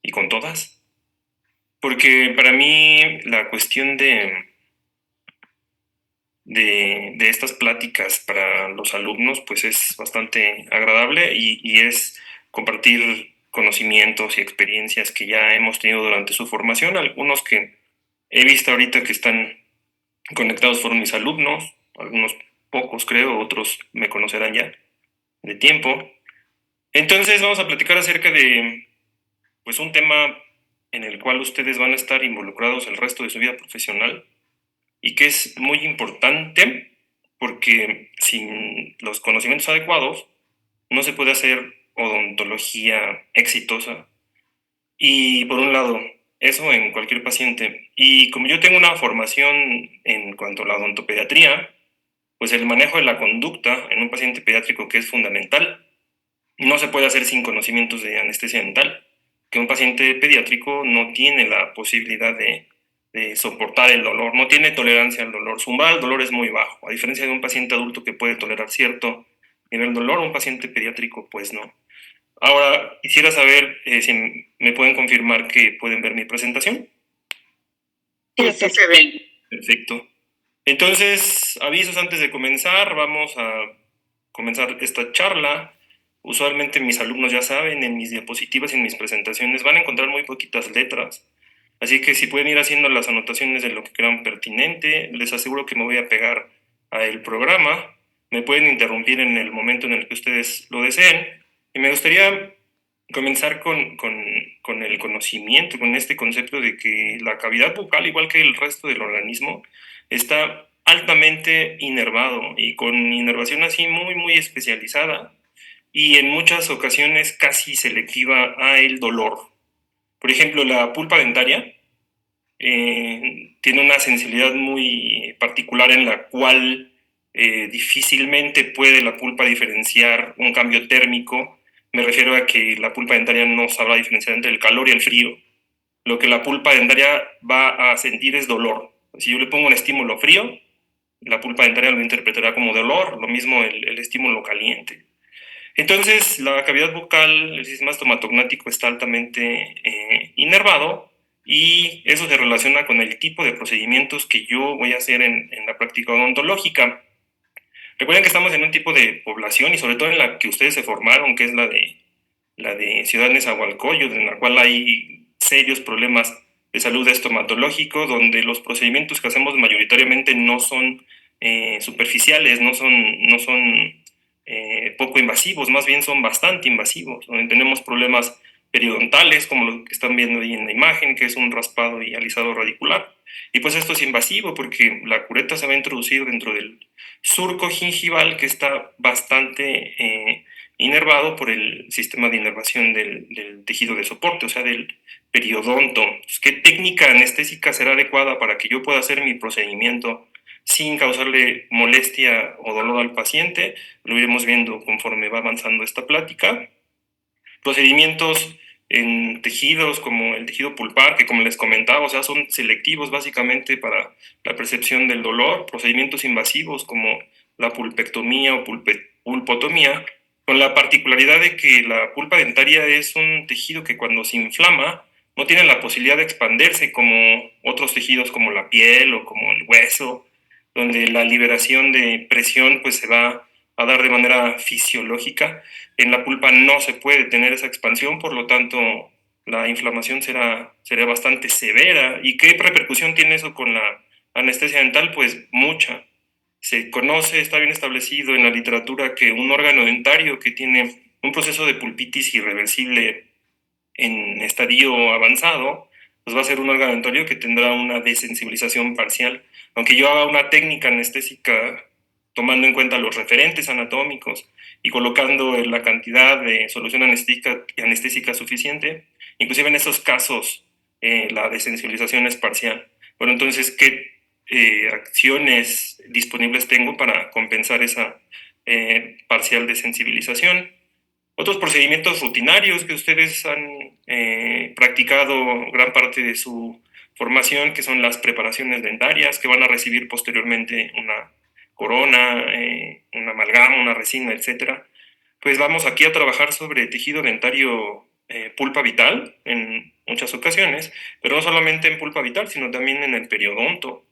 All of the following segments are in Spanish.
y con todas, porque para mí la cuestión de estas pláticas para los alumnos pues es bastante agradable y es compartir conocimientos y experiencias que ya hemos tenido durante su formación, algunos que he visto ahorita que están conectados fueron mis alumnos, algunos pocos creo, otros me conocerán ya de tiempo. Entonces vamos a platicar acerca de pues un tema en el cual ustedes van a estar involucrados el resto de su vida profesional y que es muy importante porque sin los conocimientos adecuados no se puede hacer odontología exitosa. Y por un lado, eso en cualquier paciente. Y como yo tengo una formación en cuanto a la odontopediatría, pues el manejo de la conducta en un paciente pediátrico que es fundamental, no se puede hacer sin conocimientos de anestesia dental, que un paciente pediátrico no tiene la posibilidad de soportar el dolor, no tiene tolerancia al dolor, su umbral del dolor es muy bajo, a diferencia de un paciente adulto que puede tolerar cierto nivel de dolor, un paciente pediátrico pues no. Ahora, quisiera saber si me pueden confirmar que pueden ver mi presentación. Sí, sí se ve. Perfecto. Entonces, avisos antes de comenzar, vamos a comenzar esta charla. Usualmente mis alumnos ya saben, en mis diapositivas y en mis presentaciones van a encontrar muy poquitas letras. Así que si pueden ir haciendo las anotaciones de lo que crean pertinente, les aseguro que me voy a pegar a el programa. Me pueden interrumpir en el momento en el que ustedes lo deseen. Y me gustaría comenzar con el conocimiento, con este concepto de que la cavidad bucal, igual que el resto del organismo, está altamente inervado y con inervación así muy, muy especializada y en muchas ocasiones casi selectiva a el dolor. Por ejemplo, la pulpa dentaria tiene una sensibilidad muy particular en la cual difícilmente puede la pulpa diferenciar un cambio térmico. Me refiero a que la pulpa dentaria no sabrá diferenciar entre el calor y el frío. Lo que la pulpa dentaria va a sentir es dolor. Si yo le pongo un estímulo frío, la pulpa dentaria lo interpretará como dolor, lo mismo el estímulo caliente. Entonces, la cavidad bucal, el sistema estomatognático está altamente inervado y eso se relaciona con el tipo de procedimientos que yo voy a hacer en la práctica odontológica. Recuerden que estamos en un tipo de población y sobre todo en la que ustedes se formaron, que es la de Ciudad Nezahualcóyotl, en la cual hay serios problemas de salud estomatológico, donde los procedimientos que hacemos mayoritariamente no son superficiales, no son poco invasivos, más bien son bastante invasivos, donde tenemos problemas periodontales, como lo que están viendo ahí en la imagen, que es un raspado y alisado radicular. Y pues esto es invasivo porque la cureta se va a introducir dentro del surco gingival que está bastante inervado por el sistema de inervación del tejido de soporte, o sea, del periodonto. Pues, ¿qué técnica anestésica será adecuada para que yo pueda hacer mi procedimiento sin causarle molestia o dolor al paciente? Lo iremos viendo conforme va avanzando esta plática. Procedimientos en tejidos como el tejido pulpar, que como les comentaba, o sea, son selectivos básicamente para la percepción del dolor. Procedimientos invasivos como la pulpectomía o pulpotomía, con la particularidad de que la pulpa dentaria es un tejido que cuando se inflama no tiene la posibilidad de expandirse como otros tejidos como la piel o como el hueso, donde la liberación de presión pues se va a dar de manera fisiológica. En la pulpa no se puede tener esa expansión, por lo tanto la inflamación será bastante severa. ¿Y qué repercusión tiene eso con la anestesia dental? Pues mucha. Se conoce, está bien establecido en la literatura que un órgano dentario que tiene un proceso de pulpitis irreversible en estadio avanzado, pues va a ser un órgano dentario que tendrá una desensibilización parcial. Aunque yo haga una técnica anestésica tomando en cuenta los referentes anatómicos y colocando la cantidad de solución anestésica suficiente, inclusive en esos casos la desensibilización es parcial. Bueno, entonces, ¿qué acciones disponibles tengo para compensar esa parcial desensibilización? Otros procedimientos rutinarios que ustedes han practicado gran parte de su formación, que son las preparaciones dentarias, que van a recibir posteriormente una corona, una amalgama, una resina, etcétera. Pues vamos aquí a trabajar sobre tejido dentario pulpa vital en muchas ocasiones, pero no solamente en pulpa vital, sino también en el periodonto.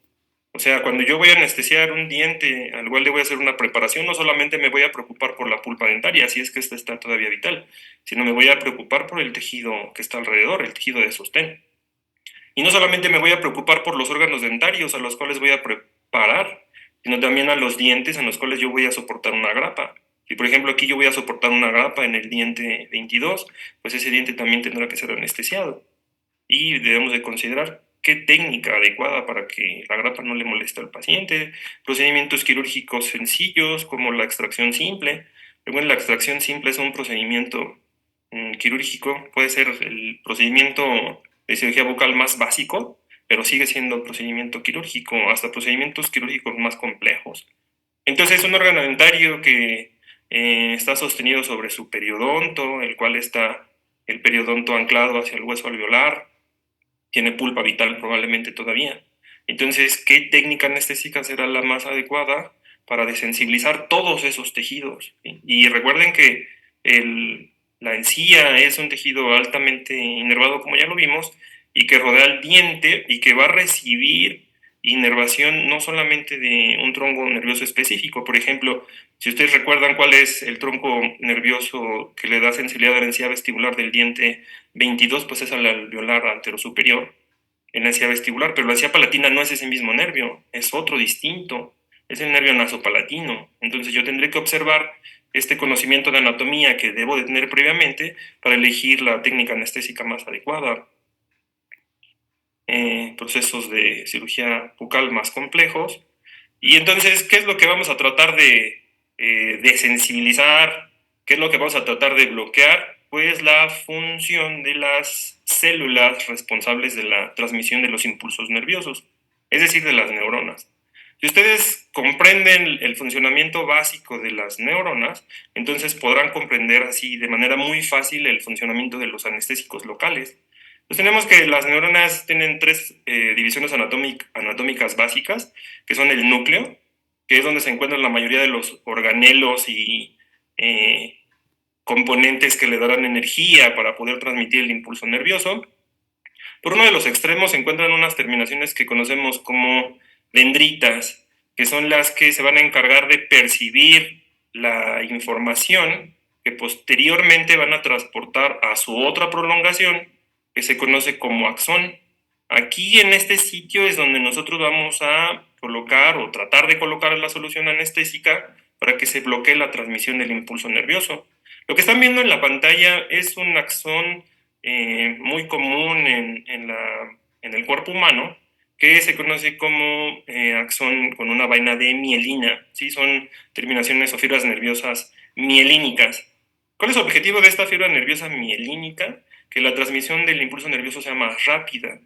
O sea, cuando yo voy a anestesiar un diente al cual le voy a hacer una preparación, no solamente me voy a preocupar por la pulpa dentaria, si es que esta está todavía vital, sino me voy a preocupar por el tejido que está alrededor, el tejido de sostén. Y no solamente me voy a preocupar por los órganos dentarios a los cuales voy a preparar, sino también a los dientes en los cuales yo voy a soportar una grapa. Si por ejemplo aquí yo voy a soportar una grapa en el diente 22, pues ese diente también tendrá que ser anestesiado. Y debemos de considerar qué técnica adecuada para que la grapa no le moleste al paciente, procedimientos quirúrgicos sencillos como la extracción simple. Bueno, la extracción simple es un procedimiento quirúrgico, puede ser el procedimiento de cirugía bucal más básico, pero sigue siendo procedimiento quirúrgico, hasta procedimientos quirúrgicos más complejos. Entonces, un órgano dentario que está sostenido sobre su periodonto, el cual está el periodonto anclado hacia el hueso alveolar, tiene pulpa vital probablemente todavía. Entonces, ¿qué técnica anestésica será la más adecuada para desensibilizar todos esos tejidos? Y recuerden que la encía es un tejido altamente inervado, como ya lo vimos, y que rodea el diente y que va a recibir inervación no solamente de un tronco nervioso específico. Por ejemplo, si ustedes recuerdan cuál es el tronco nervioso que le da sensibilidad a la encía vestibular del diente 22, pues es al alveolar anterosuperior, en la encía vestibular, pero la encía palatina no es ese mismo nervio, es otro distinto, es el nervio nasopalatino. Entonces yo tendré que observar este conocimiento de anatomía que debo de tener previamente para elegir la técnica anestésica más adecuada. Procesos de cirugía bucal más complejos. Y entonces, ¿qué es lo que vamos a tratar de sensibilizar? ¿Qué es lo que vamos a tratar de bloquear? Pues la función de las células responsables de la transmisión de los impulsos nerviosos, es decir, de las neuronas. Si ustedes comprenden el funcionamiento básico de las neuronas, entonces podrán comprender así de manera muy fácil el funcionamiento de los anestésicos locales. Pues tenemos que las neuronas tienen tres divisiones anatómicas básicas, que son el núcleo, que es donde se encuentran la mayoría de los organelos y componentes que le darán energía para poder transmitir el impulso nervioso. Por uno de los extremos se encuentran unas terminaciones que conocemos como dendritas, que son las que se van a encargar de percibir la información que posteriormente van a transportar a su otra prolongación, que se conoce como axón. Aquí en este sitio es donde nosotros vamos a colocar o tratar de colocar la solución anestésica para que se bloquee la transmisión del impulso nervioso. Lo que están viendo en la pantalla es un axón muy común en el cuerpo humano, que se conoce como axón con una vaina de mielina, ¿sí? Son terminaciones o fibras nerviosas mielínicas. ¿Cuál es el objetivo de esta fibra nerviosa mielínica? Que la transmisión del impulso nervioso sea más rápida.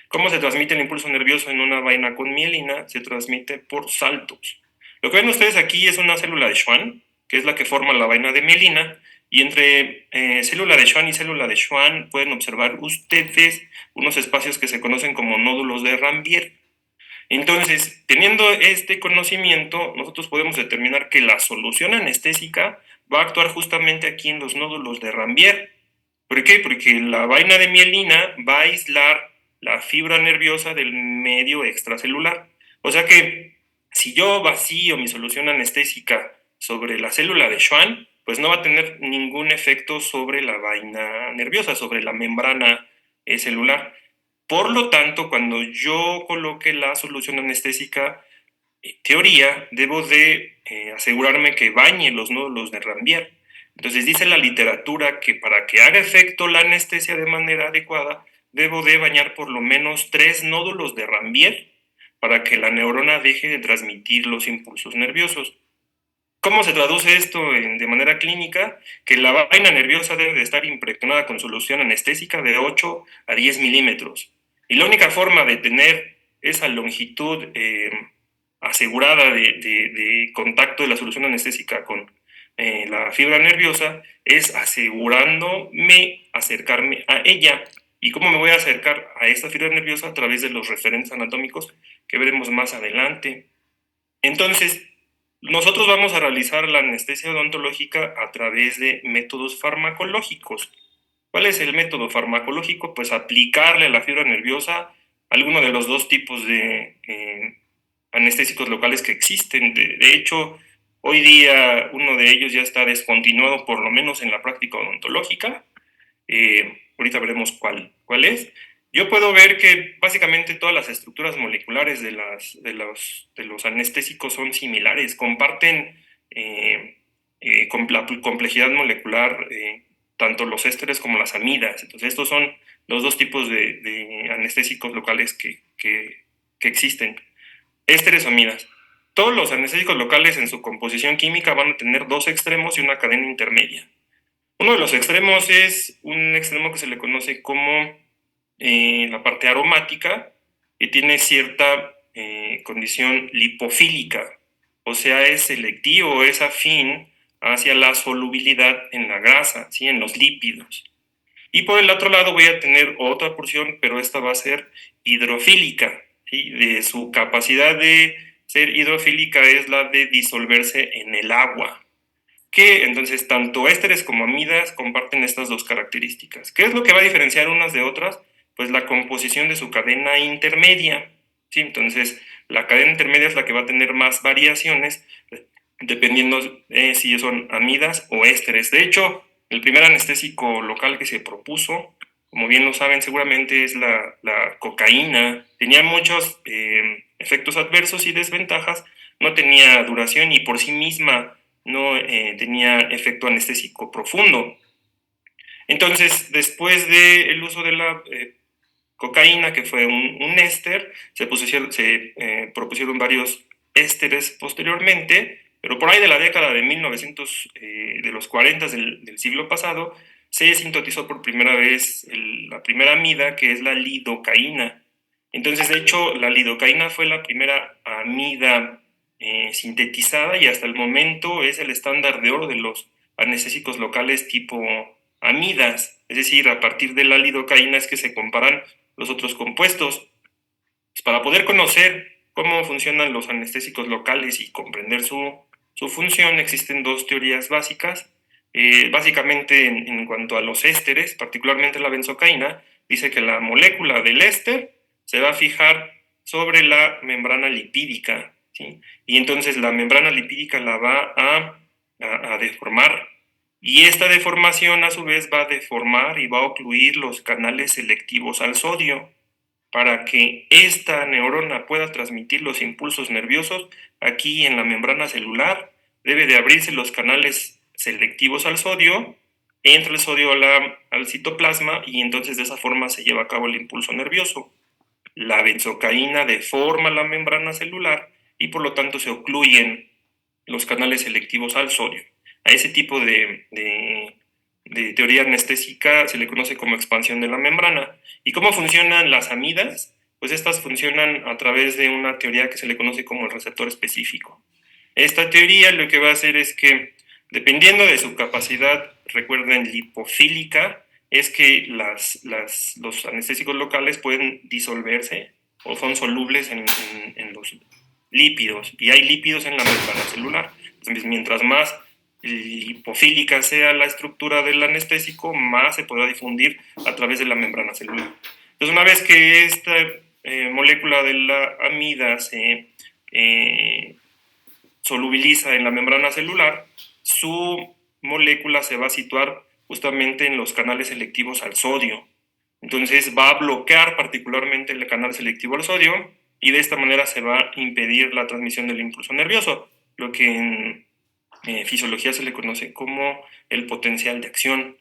¿Cómo se transmite el impulso nervioso en una vaina con mielina? Se transmite por saltos. Lo que ven ustedes aquí es una célula de Schwann, que es la que forma la vaina de mielina, y entre célula de Schwann y célula de Schwann pueden observar ustedes unos espacios que se conocen como nódulos de Rambier. Entonces, teniendo este conocimiento, nosotros podemos determinar que la solución anestésica va a actuar justamente aquí en los nódulos de Rambier. ¿Por qué? Porque la vaina de mielina va a aislar la fibra nerviosa del medio extracelular. O sea que si yo vacío mi solución anestésica sobre la célula de Schwann, pues no va a tener ningún efecto sobre la vaina nerviosa, sobre la membrana celular. Por lo tanto, cuando yo coloque la solución anestésica, en teoría, debo de asegurarme que bañe los nódulos de Rambier. Entonces dice la literatura que para que haga efecto la anestesia de manera adecuada, debo de bañar por lo menos 3 nódulos de Rambier para que la neurona deje de transmitir los impulsos nerviosos. ¿Cómo se traduce esto de manera clínica? Que la vaina nerviosa debe de estar impregnada con solución anestésica de 8 a 10 milímetros. Y la única forma de tener esa longitud asegurada de contacto de la solución anestésica con la fibra nerviosa es asegurándome acercarme a ella. ¿Y cómo me voy a acercar a esta fibra nerviosa? A través de los referentes anatómicos que veremos más adelante. Entonces, nosotros vamos a realizar la anestesia odontológica a través de métodos farmacológicos. ¿Cuál es el método farmacológico? Pues aplicarle a la fibra nerviosa alguno de los dos tipos de anestésicos locales que existen. De hecho, hoy día uno de ellos ya está descontinuado, por lo menos en la práctica odontológica. Ahorita veremos cuál es. Yo puedo ver que básicamente todas las estructuras moleculares de los anestésicos son similares, comparten la complejidad molecular, tanto los ésteres como las amidas. Entonces, estos son los dos tipos de anestésicos locales que existen. Ésteres o amidas. Todos los anestésicos locales en su composición química van a tener dos extremos y una cadena intermedia. Uno de los extremos es un extremo que se le conoce como la parte aromática, que tiene cierta condición lipofílica, o sea, es selectivo, es afín hacia la solubilidad en la grasa, ¿sí? En los lípidos. Y por el otro lado voy a tener otra porción, pero esta va a ser hidrofílica, ¿sí? De su capacidad de ser hidrofílica es la de disolverse en el agua, que entonces tanto ésteres como amidas comparten estas dos características. ¿Qué es lo que va a diferenciar unas de otras? Pues la composición de su cadena intermedia, ¿sí? Entonces, la cadena intermedia es la que va a tener más variaciones dependiendo si son amidas o ésteres. De hecho, el primer anestésico local que se propuso, como bien lo saben seguramente, es la cocaína. Tenía muchos efectos adversos y desventajas, no tenía duración y por sí misma no tenía efecto anestésico profundo. Entonces, después del uso de la cocaína, que fue un éster, se propusieron varios ésteres posteriormente, pero por ahí de la década de 1900, de los 40 del siglo pasado, se sintetizó por primera vez la primera amida, que es la lidocaína. Entonces, de hecho, la lidocaína fue la primera amida sintetizada y hasta el momento es el estándar de oro de los anestésicos locales tipo amidas. Es decir, a partir de la lidocaína es que se comparan los otros compuestos. Pues para poder conocer cómo funcionan los anestésicos locales y comprender su función, existen dos teorías básicas. Básicamente, en cuanto a los ésteres, particularmente la benzocaína, dice que la molécula del éster se va a fijar sobre la membrana lipídica, ¿sí? Y entonces la membrana lipídica la va a deformar. Y esta deformación a su vez va a deformar y va a ocluir los canales selectivos al sodio. Para que esta neurona pueda transmitir los impulsos nerviosos aquí en la membrana celular, debe de abrirse los canales selectivos al sodio, entra el sodio al citoplasma y entonces de esa forma se lleva a cabo el impulso nervioso. La benzocaína deforma la membrana celular y por lo tanto se ocluyen los canales selectivos al sodio. A ese tipo de teoría anestésica se le conoce como expansión de la membrana. ¿Y cómo funcionan las amidas? Pues estas funcionan a través de una teoría que se le conoce como el receptor específico. Esta teoría lo que va a hacer es que, dependiendo de su capacidad, recuerden, lipofílica, es que los anestésicos locales pueden disolverse o son solubles en los lípidos, y hay lípidos en la membrana celular. Entonces, mientras más lipofílica sea la estructura del anestésico, más se podrá difundir a través de la membrana celular. Entonces, una vez que esta molécula de la amida se solubiliza en la membrana celular, su molécula se va a situar justamente en los canales selectivos al sodio. Entonces va a bloquear particularmente el canal selectivo al sodio y de esta manera se va a impedir la transmisión del impulso nervioso, lo que en fisiología se le conoce como el potencial de acción.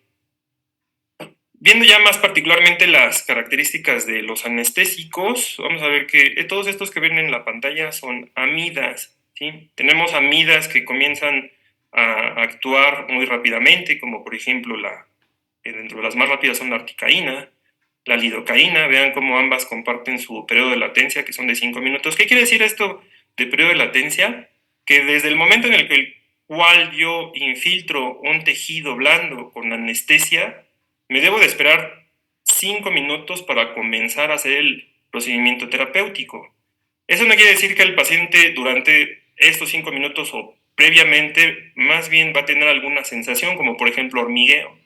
Viendo ya más particularmente las características de los anestésicos, vamos a ver que todos estos que ven en la pantalla son amidas, ¿sí? Tenemos amidas que comienzan a actuar muy rápidamente, como por ejemplo dentro de las más rápidas son la articaína, la lidocaína. Vean cómo ambas comparten su periodo de latencia, que son de 5 minutos. ¿Qué quiere decir esto de periodo de latencia? Que desde el momento en el cual yo infiltro un tejido blando con anestesia, me debo de esperar 5 minutos para comenzar a hacer el procedimiento terapéutico. Eso no quiere decir que el paciente durante estos 5 minutos o previamente más bien va a tener alguna sensación, como por ejemplo hormigueo.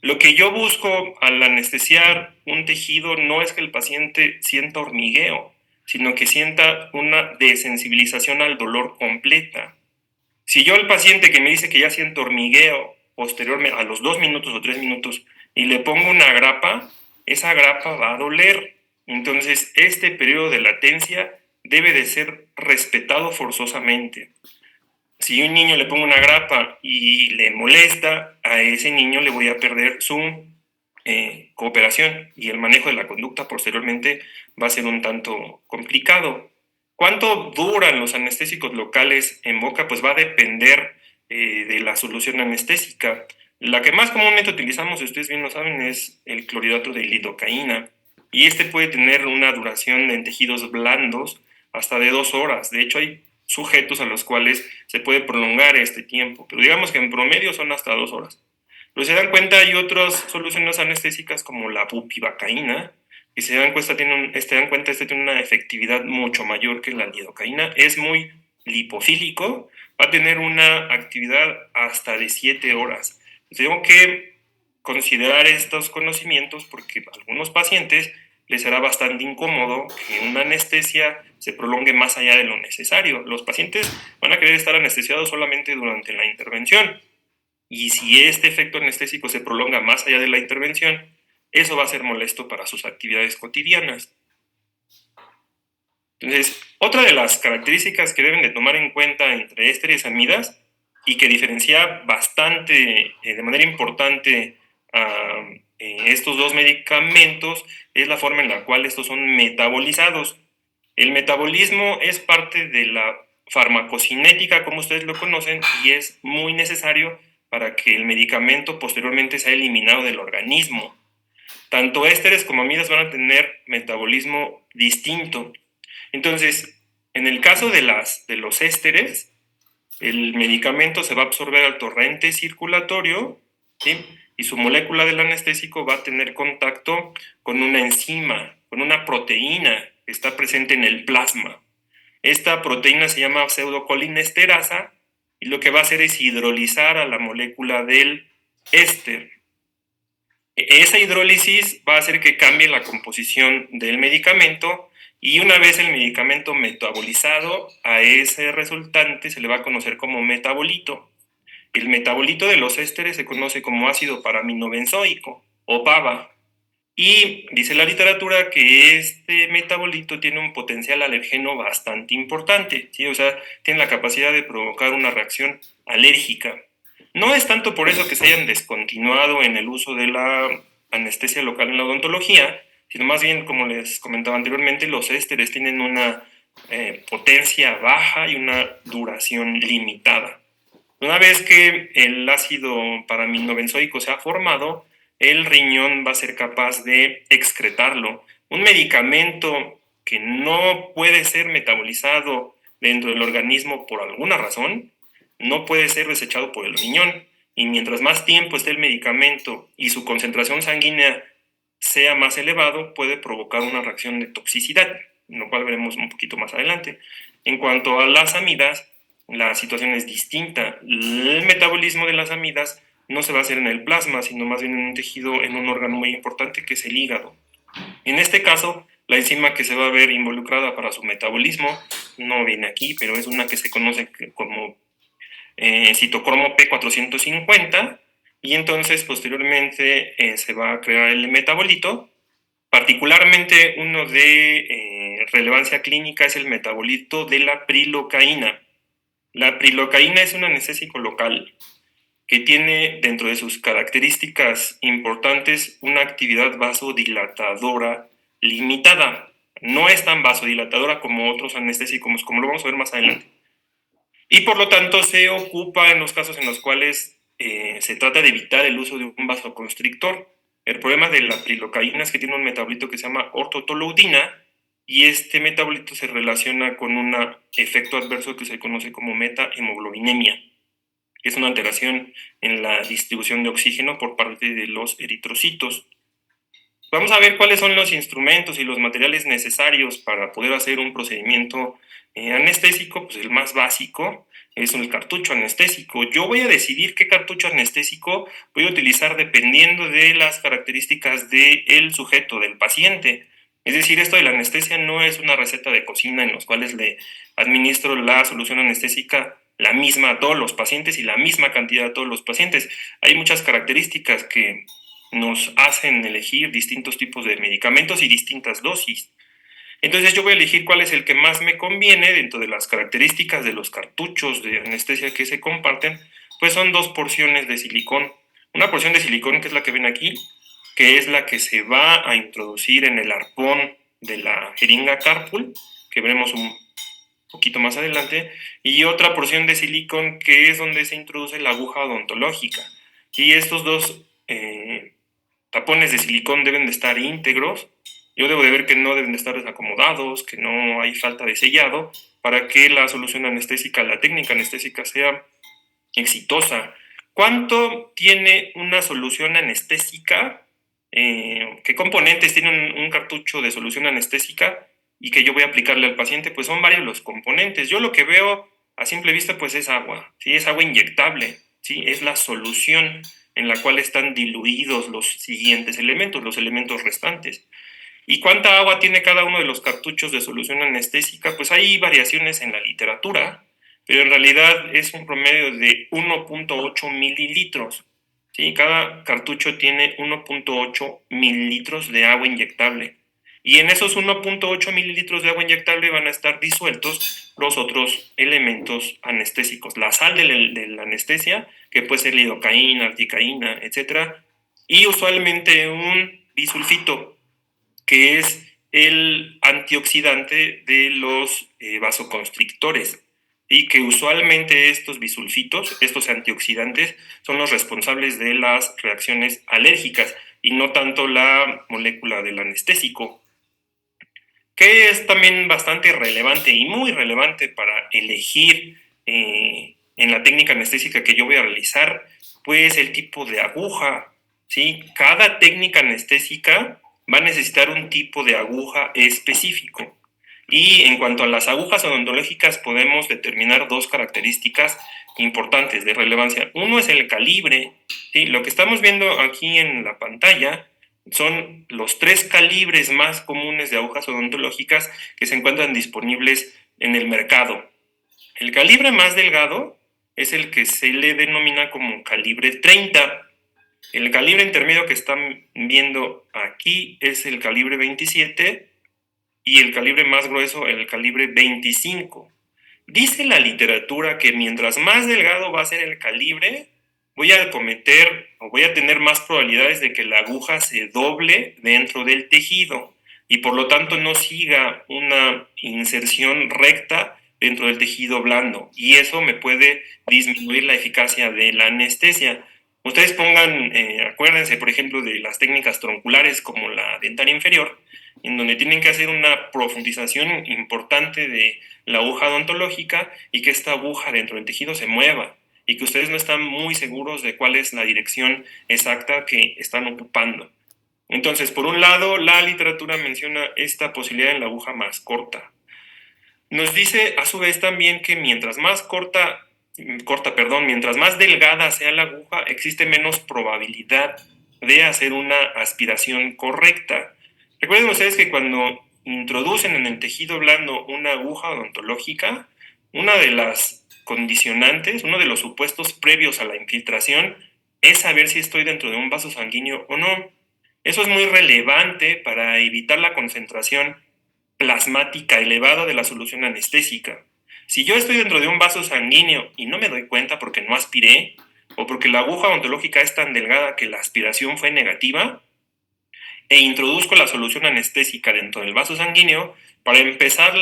Lo que yo busco al anestesiar un tejido no es que el paciente sienta hormigueo, sino que sienta una desensibilización al dolor completa. Si yo al paciente que me dice que ya siente hormigueo posteriormente a los 2 minutos o 3 minutos y le pongo una grapa, esa grapa va a doler. Entonces, este periodo de latencia debe de ser respetado forzosamente. Si un niño le pongo una grapa y le molesta, a ese niño le voy a perder su cooperación y el manejo de la conducta posteriormente va a ser un tanto complicado. ¿Cuánto duran los anestésicos locales en boca? Pues va a depender de la solución anestésica. La que más comúnmente utilizamos, si ustedes bien lo saben, es el clorhidrato de lidocaína. Y este puede tener una duración en tejidos blandos hasta de 2 horas. De hecho, hay sujetos a los cuales se puede prolongar este tiempo, pero digamos que en promedio son hasta 2 horas. Pero se dan cuenta, hay otras soluciones anestésicas como la bupivacaína, y se dan cuenta, este tiene una efectividad mucho mayor que la lidocaína, es muy lipofílico, va a tener una actividad hasta de 7 horas. Entonces, tengo que considerar estos conocimientos porque a algunos pacientes les será bastante incómodo que una anestesia se prolongue más allá de lo necesario. Los pacientes van a querer estar anestesiados solamente durante la intervención. Y si este efecto anestésico se prolonga más allá de la intervención, eso va a ser molesto para sus actividades cotidianas. Entonces, otra de las características que deben de tomar en cuenta entre ésteres y amidas y que diferencia bastante, de manera importante, a estos dos medicamentos es la forma en la cual estos son metabolizados. El metabolismo es parte de la farmacocinética, como ustedes lo conocen, y es muy necesario para que el medicamento posteriormente sea eliminado del organismo. Tanto ésteres como amidas van a tener metabolismo distinto. Entonces, en el caso de los ésteres, el medicamento se va a absorber al torrente circulatorio, ¿sí? Y su molécula del anestésico va a tener contacto con una enzima, con una proteína que está presente en el plasma. Esta proteína se llama pseudocolinesterasa y lo que va a hacer es hidrolizar a la molécula del éster. Esa hidrólisis va a hacer que cambie la composición del medicamento y una vez el medicamento metabolizado, a ese resultante se le va a conocer como metabolito. El metabolito de los ésteres se conoce como ácido paraminobenzoico o PABA. Y dice la literatura que este metabolito tiene un potencial alergeno bastante importante, ¿sí? O sea, tiene la capacidad de provocar una reacción alérgica. No es tanto por eso que se hayan descontinuado en el uso de la anestesia local en la odontología, sino más bien, como les comentaba anteriormente, los ésteres tienen una potencia baja y una duración limitada. Una vez que el ácido paraminobenzoico se ha formado, el riñón va a ser capaz de excretarlo. Un medicamento que no puede ser metabolizado dentro del organismo por alguna razón, no puede ser desechado por el riñón. Y mientras más tiempo esté el medicamento y su concentración sanguínea sea más elevado, puede provocar una reacción de toxicidad, lo cual veremos un poquito más adelante. En cuanto a las amidas, la situación es distinta. El metabolismo de las amidas no se va a hacer en el plasma, sino más bien en un tejido, en un órgano muy importante que es el hígado. En este caso, la enzima que se va a ver involucrada para su metabolismo no viene aquí, pero es una que se conoce como citocromo P450 y entonces posteriormente se va a crear el metabolito. Particularmente uno de relevancia clínica es el metabolito de la prilocaína. La prilocaína es un anestésico local que tiene dentro de sus características importantes una actividad vasodilatadora limitada. No es tan vasodilatadora como otros anestésicos, como lo vamos a ver más adelante. Y por lo tanto se ocupa en los casos en los cuales se trata de evitar el uso de un vasoconstrictor. El problema de la prilocaína es que tiene un metabolito que se llama ortotoluidina y este metabolito se relaciona con un efecto adverso que se conoce como metahemoglobinemia. Es una alteración en la distribución de oxígeno por parte de los eritrocitos. Vamos a ver cuáles son los instrumentos y los materiales necesarios para poder hacer un procedimiento anestésico. Pues el más básico es el cartucho anestésico. Yo voy a decidir qué cartucho anestésico voy a utilizar dependiendo de las características del sujeto, del paciente. Es decir, esto de la anestesia no es una receta de cocina en los cuales le administro la solución anestésica la misma a todos los pacientes y la misma cantidad a todos los pacientes. Hay muchas características que nos hacen elegir distintos tipos de medicamentos y distintas dosis. Entonces yo voy a elegir cuál es el que más me conviene dentro de las características de los cartuchos de anestesia que se comparten, pues son 2 porciones de silicón. Una porción de silicón, que es la que ven aquí, que es la que se va a introducir en el arpón de la jeringa Carpool, que veremos un poquito más adelante, y otra porción de silicón que es donde se introduce la aguja odontológica. Y estos dos tapones de silicón deben de estar íntegros. Yo debo de ver que no deben de estar desacomodados, que no hay falta de sellado, para que la solución anestésica, la técnica anestésica sea exitosa. ¿Cuánto tiene una solución anestésica? ¿Qué componentes tiene un cartucho de solución anestésica y que yo voy a aplicarle al paciente? Pues son varios los componentes. Yo lo que veo a simple vista pues es agua, ¿sí? Es agua inyectable, ¿sí? Es la solución en la cual están diluidos los siguientes elementos, los elementos restantes. ¿Y cuánta agua tiene cada uno de los cartuchos de solución anestésica? Pues hay variaciones en la literatura, pero en realidad es un promedio de 1.8 mililitros. ¿Sí? Cada cartucho tiene 1.8 mililitros de agua inyectable. Y en esos 1.8 mililitros de agua inyectable van a estar disueltos los otros elementos anestésicos. La sal de la anestesia, que puede ser lidocaína, articaína, etc. Y usualmente un bisulfito, que es el antioxidante de los vasoconstrictores y que usualmente estos bisulfitos, estos antioxidantes, son los responsables de las reacciones alérgicas y no tanto la molécula del anestésico, que es también bastante relevante y muy relevante para elegir en la técnica anestésica que yo voy a realizar, pues el tipo de aguja, ¿sí? Cada técnica anestésica va a necesitar un tipo de aguja específico. Y en cuanto a las agujas odontológicas, podemos determinar dos características importantes de relevancia. Uno es el calibre, ¿sí? Lo que estamos viendo aquí en la pantalla son los 3 calibres más comunes de agujas odontológicas que se encuentran disponibles en el mercado. El calibre más delgado es el que se le denomina como calibre 30. El calibre intermedio que están viendo aquí es el calibre 27 y el calibre más grueso el calibre 25. Dice la literatura que mientras más delgado va a ser el calibre, voy a cometer o voy a tener más probabilidades de que la aguja se doble dentro del tejido y por lo tanto no siga una inserción recta dentro del tejido blando y eso me puede disminuir la eficacia de la anestesia. Ustedes pongan, acuérdense por ejemplo de las técnicas tronculares como la dentaria inferior, en donde tienen que hacer una profundización importante de la aguja odontológica y que esta aguja dentro del tejido se mueva y que ustedes no están muy seguros de cuál es la dirección exacta que están ocupando. Entonces, por un lado, la literatura menciona esta posibilidad en la aguja más corta. Nos dice a su vez también que mientras más mientras más delgada sea la aguja, existe menos probabilidad de hacer una aspiración correcta. Recuerden ustedes que cuando introducen en el tejido blando una aguja odontológica, una de las condicionantes, uno de los supuestos previos a la infiltración es saber si estoy dentro de un vaso sanguíneo o no. Eso es muy relevante para evitar la concentración plasmática elevada de la solución anestésica. Si yo estoy dentro de un vaso sanguíneo y no me doy cuenta porque no aspiré o porque la aguja odontológica es tan delgada que la aspiración fue negativa, e introduzco la solución anestésica dentro del vaso sanguíneo, para empezar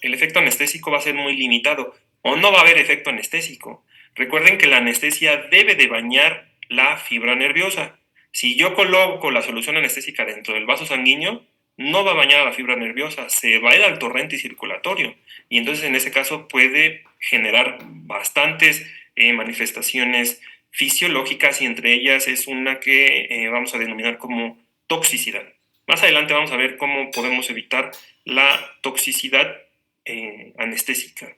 el efecto anestésico va a ser muy limitado o no va a haber efecto anestésico. Recuerden que la anestesia debe de bañar la fibra nerviosa. Si yo coloco la solución anestésica dentro del vaso sanguíneo, no va a bañar a la fibra nerviosa, se va a ir al torrente circulatorio y entonces en ese caso puede generar bastantes manifestaciones fisiológicas y entre ellas es una que vamos a denominar como toxicidad. Más adelante vamos a ver cómo podemos evitar la toxicidad anestésica.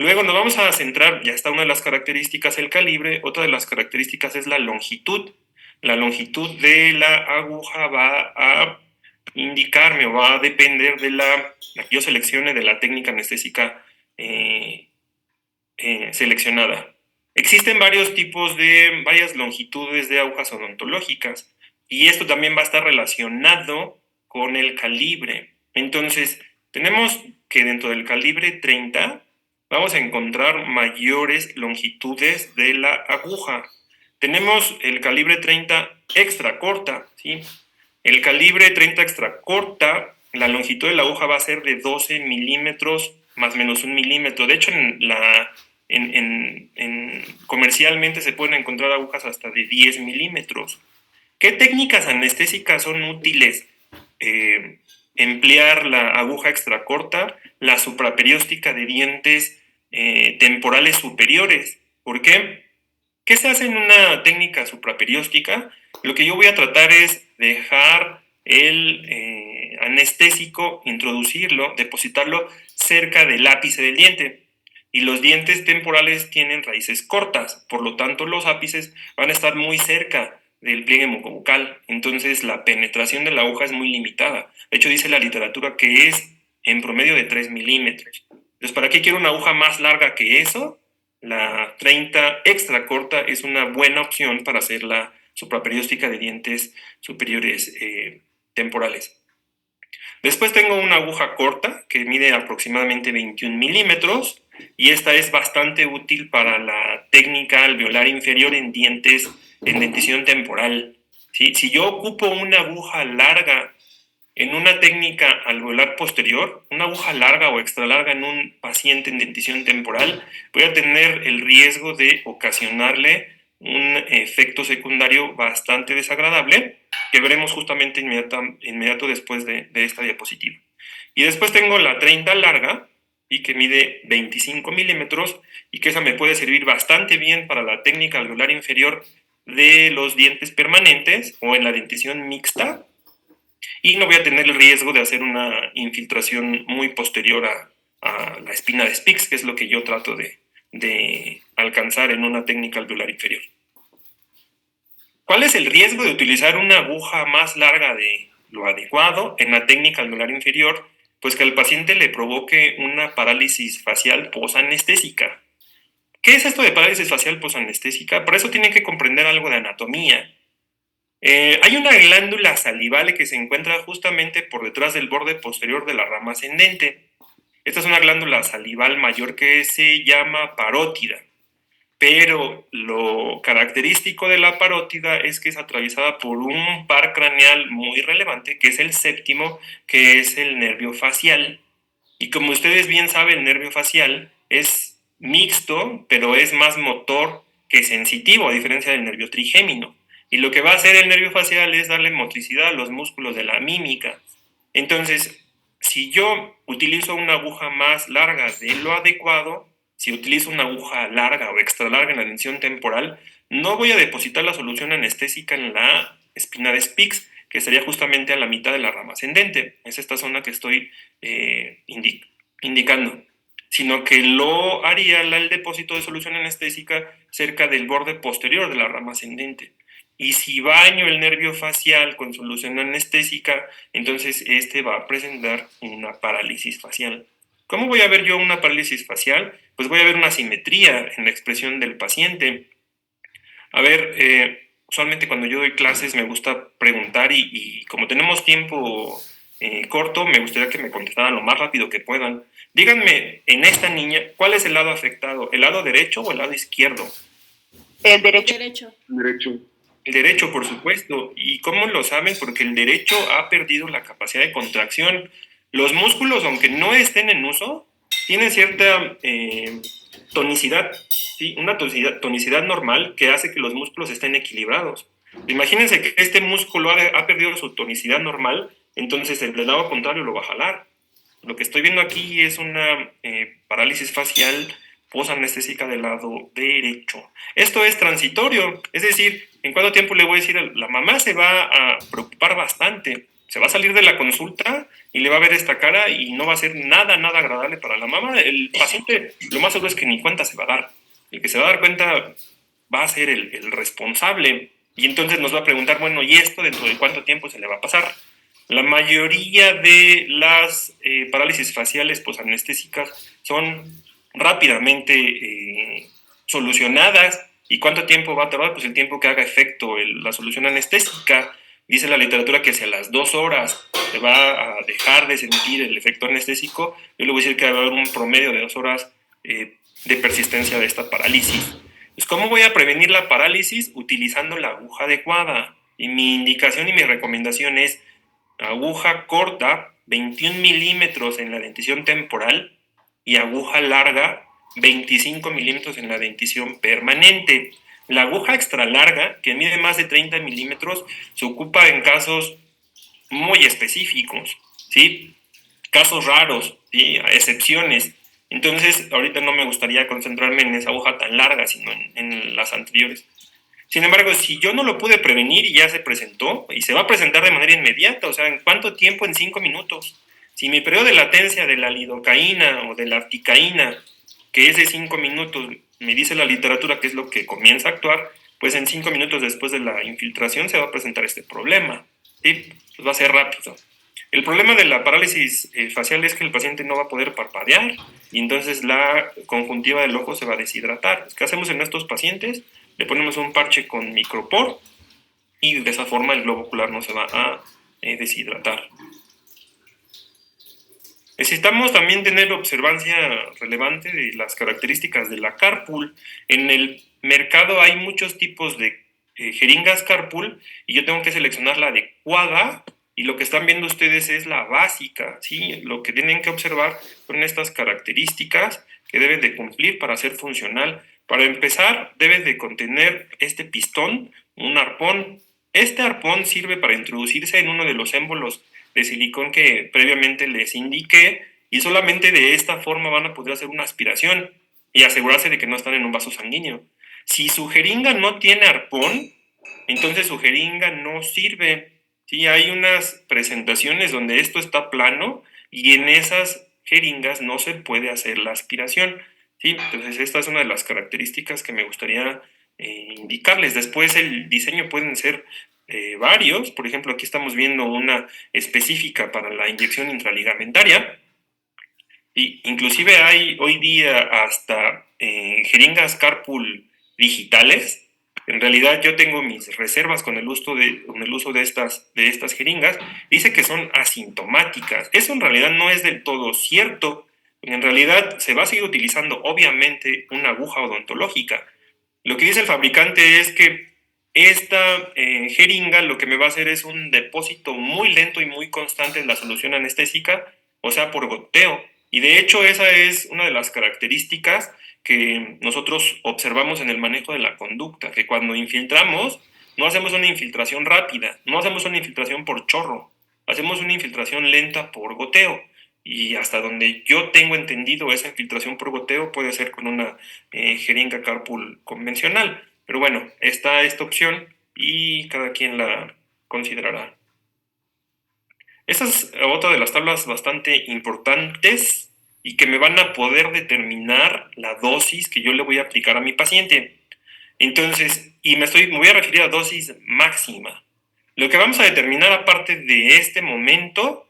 Luego nos vamos a centrar, ya está una de las características el calibre, otra de las características es la longitud. La longitud de la aguja va a indicarme o va a depender de la que yo seleccione de la técnica anestésica seleccionada. Existen varios tipos de, varias longitudes de agujas odontológicas y esto también va a estar relacionado con el calibre. Entonces, tenemos que dentro del calibre 30 vamos a encontrar mayores longitudes de la aguja. Tenemos el calibre 30 extra corta, ¿sí? El calibre 30 extra corta, la longitud de la aguja va a ser de 12 milímetros más o menos 1 milímetro. De hecho, comercialmente se pueden encontrar agujas hasta de 10 milímetros. ¿Qué técnicas anestésicas son útiles? Emplear la aguja extra corta, la supraperióstica de dientes temporales superiores. ¿Por qué? ¿Qué se hace en una técnica supraperióstica? Lo que yo voy a tratar es dejar el anestésico, introducirlo, depositarlo cerca del ápice del diente. Y los dientes temporales tienen raíces cortas, por lo tanto los ápices van a estar muy cerca del pliegue mucobucal. Entonces la penetración de la aguja es muy limitada. De hecho dice la literatura que es en promedio de 3 milímetros. Entonces, ¿para qué quiero una aguja más larga que eso? La 30 extra corta es una buena opción para hacer la supraperióstica de dientes superiores temporales. Después tengo una aguja corta que mide aproximadamente 21 milímetros y esta es bastante útil para la técnica alveolar inferior en dientes en dentición temporal. ¿Sí? Si yo ocupo una aguja larga en una técnica alveolar posterior, una aguja larga o extra larga en un paciente en dentición temporal, voy a tener el riesgo de ocasionarle un efecto secundario bastante desagradable que veremos justamente inmediato después de esta diapositiva. Y después tengo la 30 larga y que mide 25 milímetros y que esa me puede servir bastante bien para la técnica alveolar inferior de los dientes permanentes o en la dentición mixta, y no voy a tener el riesgo de hacer una infiltración muy posterior a la espina de Spix, que es lo que yo trato de alcanzar en una técnica alveolar inferior. ¿Cuál es el riesgo de utilizar una aguja más larga de lo adecuado en la técnica alveolar inferior? Pues que al paciente le provoque una parálisis facial posanestésica. ¿Qué es esto de parálisis facial posanestésica? Para eso tienen que comprender algo de anatomía. Hay una glándula salival que se encuentra justamente por detrás del borde posterior de la rama ascendente. Esta es una glándula salival mayor que se llama parótida, pero lo característico de la parótida es que es atravesada por un par craneal muy relevante, que es el séptimo, que es el nervio facial. Y como ustedes bien saben, el nervio facial es mixto, pero es más motor que sensitivo, a diferencia del nervio trigémino. Y lo que va a hacer el nervio facial es darle motricidad a los músculos de la mímica. Entonces, si yo utilizo una aguja más larga de lo adecuado, si utilizo una aguja larga o extra larga en la tensión temporal, no voy a depositar la solución anestésica en la espina de Spix, que sería justamente a la mitad de la rama ascendente. Es esta zona que estoy indicando, sino que lo haría el depósito de solución anestésica cerca del borde posterior de la rama ascendente. Y si baño el nervio facial con solución anestésica, entonces este va a presentar una parálisis facial. ¿Cómo voy a ver yo una parálisis facial? Pues voy a ver una asimetría en la expresión del paciente. A ver, usualmente cuando yo doy clases me gusta preguntar y como tenemos tiempo corto, me gustaría que me contestaran lo más rápido que puedan. Díganme, en esta niña, ¿cuál es el lado afectado? ¿El lado derecho o el lado izquierdo? El derecho. Derecho. El derecho, por supuesto. ¿Y cómo lo saben? Porque el derecho ha perdido la capacidad de contracción. Los músculos, aunque no estén en uso, tienen cierta tonicidad, ¿sí? Una tonicidad normal que hace que los músculos estén equilibrados. Imagínense que este músculo ha perdido su tonicidad normal, entonces el lado contrario lo va a jalar. Lo que estoy viendo aquí es una parálisis facial posanestésica del lado derecho. Esto es transitorio, es decir, ¿en cuánto tiempo le voy a decir? La mamá se va a preocupar bastante, se va a salir de la consulta y le va a ver esta cara y no va a ser nada, nada agradable para la mamá. El paciente, lo más seguro es que ni cuenta se va a dar. El que se va a dar cuenta va a ser el responsable. Y entonces nos va a preguntar, bueno, ¿y esto dentro de cuánto tiempo se le va a pasar? La mayoría de las parálisis faciales posanestésicas son rápidamente solucionadas. ¿Y cuánto tiempo va a tardar? Pues el tiempo que haga efecto la solución anestésica. Dice la literatura que si a las 2 horas se va a dejar de sentir el efecto anestésico, yo le voy a decir que va a haber un promedio de 2 horas de persistencia de esta parálisis. Pues, ¿cómo voy a prevenir la parálisis? Utilizando la aguja adecuada. Y mi indicación y mi recomendación es aguja corta, 21 milímetros en la dentición temporal, y aguja larga, 25 milímetros en la dentición permanente. La aguja extra larga, que mide más de 30 milímetros, se ocupa en casos muy específicos, ¿sí? Casos raros, ¿sí? Excepciones. Entonces, ahorita no me gustaría concentrarme en esa aguja tan larga, sino en las anteriores. Sin embargo, si yo no lo pude prevenir y ya se presentó, y se va a presentar de manera inmediata, o sea, ¿en cuánto tiempo? En 5 minutos. Si mi periodo de latencia de la lidocaína o de la articaína, que es de 5 minutos, me dice la literatura que es lo que comienza a actuar, pues en 5 minutos después de la infiltración se va a presentar este problema. ¿Sí? Pues va a ser rápido. El problema de la parálisis facial es que el paciente no va a poder parpadear y entonces la conjuntiva del ojo se va a deshidratar. ¿Qué hacemos en estos pacientes? Le ponemos un parche con micropor y de esa forma el globo ocular no se va a deshidratar. Necesitamos también tener observancia relevante de las características de la Carpool. En el mercado hay muchos tipos de jeringas Carpool y yo tengo que seleccionar la adecuada, y lo que están viendo ustedes es la básica, ¿sí? Lo que tienen que observar son estas características que deben de cumplir para ser funcional. Para empezar, debe de contener este pistón, un arpón. Este arpón sirve para introducirse en uno de los émbolos de silicón que previamente les indiqué, y solamente de esta forma van a poder hacer una aspiración y asegurarse de que no están en un vaso sanguíneo. Si su jeringa no tiene arpón, entonces su jeringa no sirve. Sí, hay unas presentaciones donde esto está plano y en esas jeringas no se puede hacer la aspiración. Sí, entonces esta es una de las características que me gustaría indicarles. Después el diseño pueden ser varios. Por ejemplo, aquí estamos viendo una específica para la inyección intraligamentaria. Y inclusive hay hoy día hasta jeringas Carpool digitales. En realidad yo tengo mis reservas con el uso de estas jeringas. Dice que son asintomáticas. Eso en realidad no es del todo cierto. En realidad se va a seguir utilizando obviamente una aguja odontológica. Lo que dice el fabricante es que esta jeringa lo que me va a hacer es un depósito muy lento y muy constante de la solución anestésica, o sea, por goteo. Y de hecho esa es una de las características que nosotros observamos en el manejo de la conducta, que cuando infiltramos no hacemos una infiltración rápida, no hacemos una infiltración por chorro, hacemos una infiltración lenta por goteo. Y hasta donde yo tengo entendido, esa infiltración por goteo puede ser con una jeringa Carpool convencional. Pero bueno, está esta opción y cada quien la considerará. Esta es otra de las tablas bastante importantes y que me van a poder determinar la dosis que yo le voy a aplicar a mi paciente. Entonces, me voy a referir a dosis máxima. Lo que vamos a determinar aparte de este momento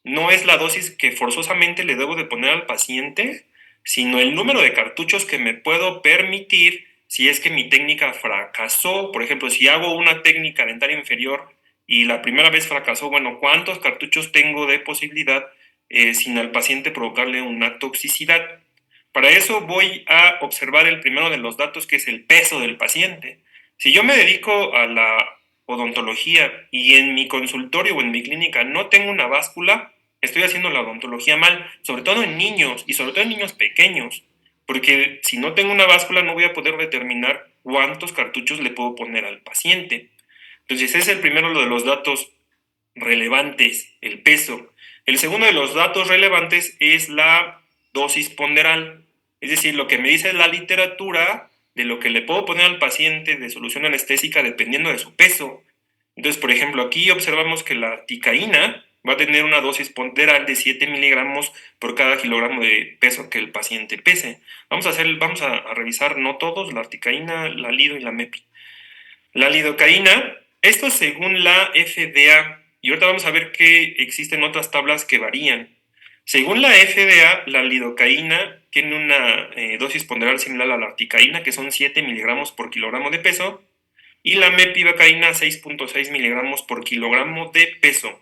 no es la dosis que forzosamente le debo de poner al paciente, sino el número de cartuchos que me puedo permitir si es que mi técnica fracasó. Por ejemplo, si hago una técnica dentaria inferior y la primera vez fracasó, bueno, ¿cuántos cartuchos tengo de posibilidad sin al paciente provocarle una toxicidad? Para eso voy a observar el primero de los datos, que es el peso del paciente. Si yo me dedico a la odontología y en mi consultorio o en mi clínica no tengo una báscula, estoy haciendo la odontología mal, sobre todo en niños y sobre todo en niños pequeños, porque si no tengo una báscula no voy a poder determinar cuántos cartuchos le puedo poner al paciente. Entonces ese es el primero de los datos relevantes, el peso. El segundo de los datos relevantes es la dosis ponderal, es decir, lo que me dice la literatura de lo que le puedo poner al paciente de solución anestésica dependiendo de su peso. Entonces, por ejemplo, aquí observamos que la articaína va a tener una dosis ponderal de 7 miligramos por cada kilogramo de peso que el paciente pese. Vamos a revisar no todos, la articaína, la lido y la mepi. La lidocaína, esto según la FDA, y ahorita vamos a ver que existen otras tablas que varían. Según la FDA, la lidocaína tiene una dosis ponderal similar a la articaína, que son 7 miligramos por kilogramo de peso, y la mepivacaína 6.6 miligramos por kilogramo de peso.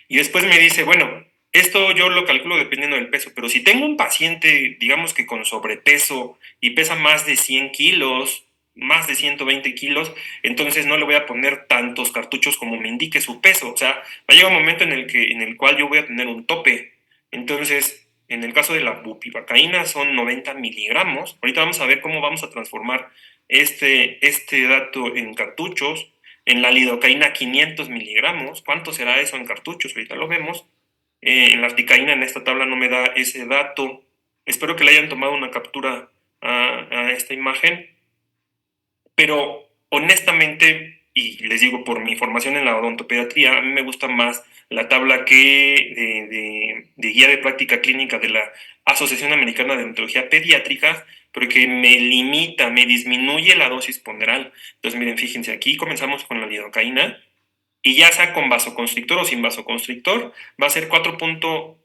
Y después me dice, bueno, esto yo lo calculo dependiendo del peso, pero si tengo un paciente, digamos que con sobrepeso y pesa más de 100 kilos, más de 120 kilos, entonces no le voy a poner tantos cartuchos como me indique su peso. O sea, va a llegar un momento en el cual yo voy a tener un tope. Entonces, en el caso de la bupivacaína son 90 miligramos. Ahorita vamos a ver cómo vamos a transformar este dato en cartuchos. En la lidocaína 500 miligramos. ¿Cuánto será eso en cartuchos? Ahorita lo vemos. En la articaína en esta tabla no me da ese dato. Espero que le hayan tomado una captura a esta imagen. Pero honestamente, y les digo por mi formación en la odontopediatría, a mí me gusta más la tabla que de guía de práctica clínica de la Asociación Americana de Odontología Pediátrica, porque me limita, me disminuye la dosis ponderal. Entonces, miren, fíjense, aquí comenzamos con la lidocaína, y ya sea con vasoconstrictor o sin vasoconstrictor, va a ser 4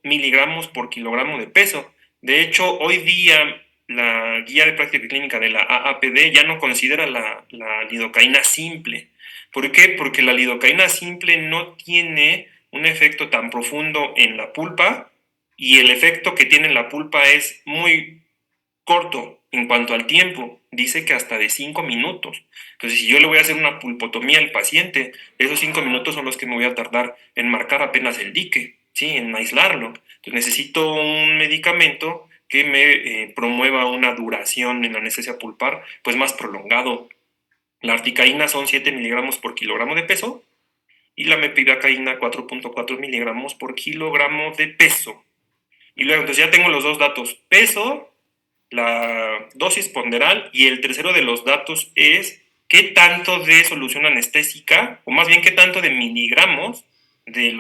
miligramos por kilogramo de peso. De hecho, hoy día la guía de práctica clínica de la AAPD ya no considera la lidocaína simple. ¿Por qué? Porque la lidocaína simple no tiene un efecto tan profundo en la pulpa, y el efecto que tiene en la pulpa es muy corto en cuanto al tiempo. Dice que hasta de 5 minutos. Entonces, si yo le voy a hacer una pulpotomía al paciente, esos 5 minutos son los que me voy a tardar en marcar apenas el dique, ¿sí? En aislarlo. Entonces, necesito un medicamento que me promueva una duración en la anestesia pulpar, pues más prolongado. La articaína son 7 miligramos por kilogramo de peso, y la mepivacaína 4.4 miligramos por kilogramo de peso. Y luego, entonces ya tengo los dos datos: peso, la dosis ponderal, y el tercero de los datos es qué tanto de solución anestésica, o más bien qué tanto de miligramos de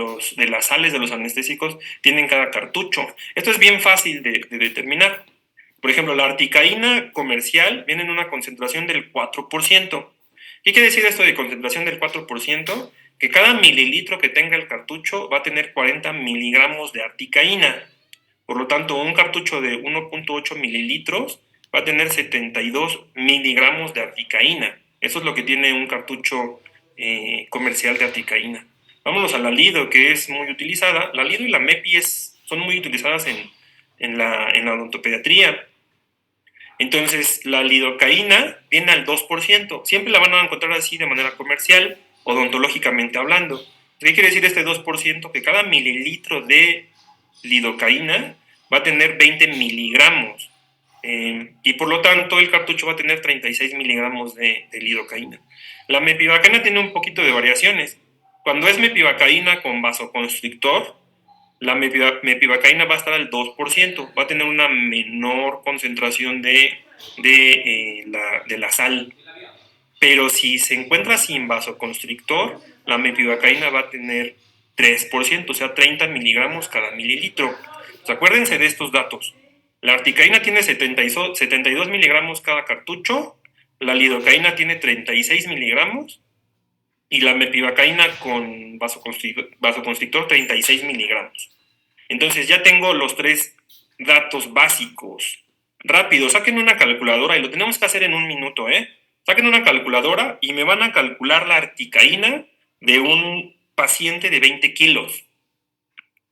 las sales de los anestésicos tienen cada cartucho. Esto es bien fácil de determinar. Por ejemplo, la articaína comercial viene en una concentración del 4%. ¿Qué quiere decir esto de concentración del 4%? Que cada mililitro que tenga el cartucho va a tener 40 miligramos de articaína. Por lo tanto, un cartucho de 1.8 mililitros va a tener 72 miligramos de articaína. Eso es lo que tiene un cartucho comercial de articaína. Vámonos a la Lido, que es muy utilizada. La Lido y la MEPI son muy utilizadas en la odontopediatría. Entonces, la lidocaína viene al 2%. Siempre la van a encontrar así de manera comercial, odontológicamente hablando. ¿Qué quiere decir este 2%? Que cada mililitro de lidocaína va a tener 20 miligramos. Y por lo tanto, el cartucho va a tener 36 miligramos de lidocaína. La mepivacaína tiene un poquito de variaciones. Cuando es mepivacaína con vasoconstrictor, la mepivacaína va a estar al 2%, va a tener una menor concentración de la sal. Pero si se encuentra sin vasoconstrictor, la mepivacaína va a tener 3%, o sea, 30 miligramos cada mililitro. Pues acuérdense de estos datos. La articaína tiene 72 miligramos cada cartucho, la lidocaína tiene 36 miligramos, y la mepivacaína con vasoconstrictor 36 miligramos. Entonces ya tengo los tres datos básicos. Rápido, saquen una calculadora, y lo tenemos que hacer en un minuto, ¿eh? Saquen una calculadora y me van a calcular la articaína de un paciente de 20 kilos.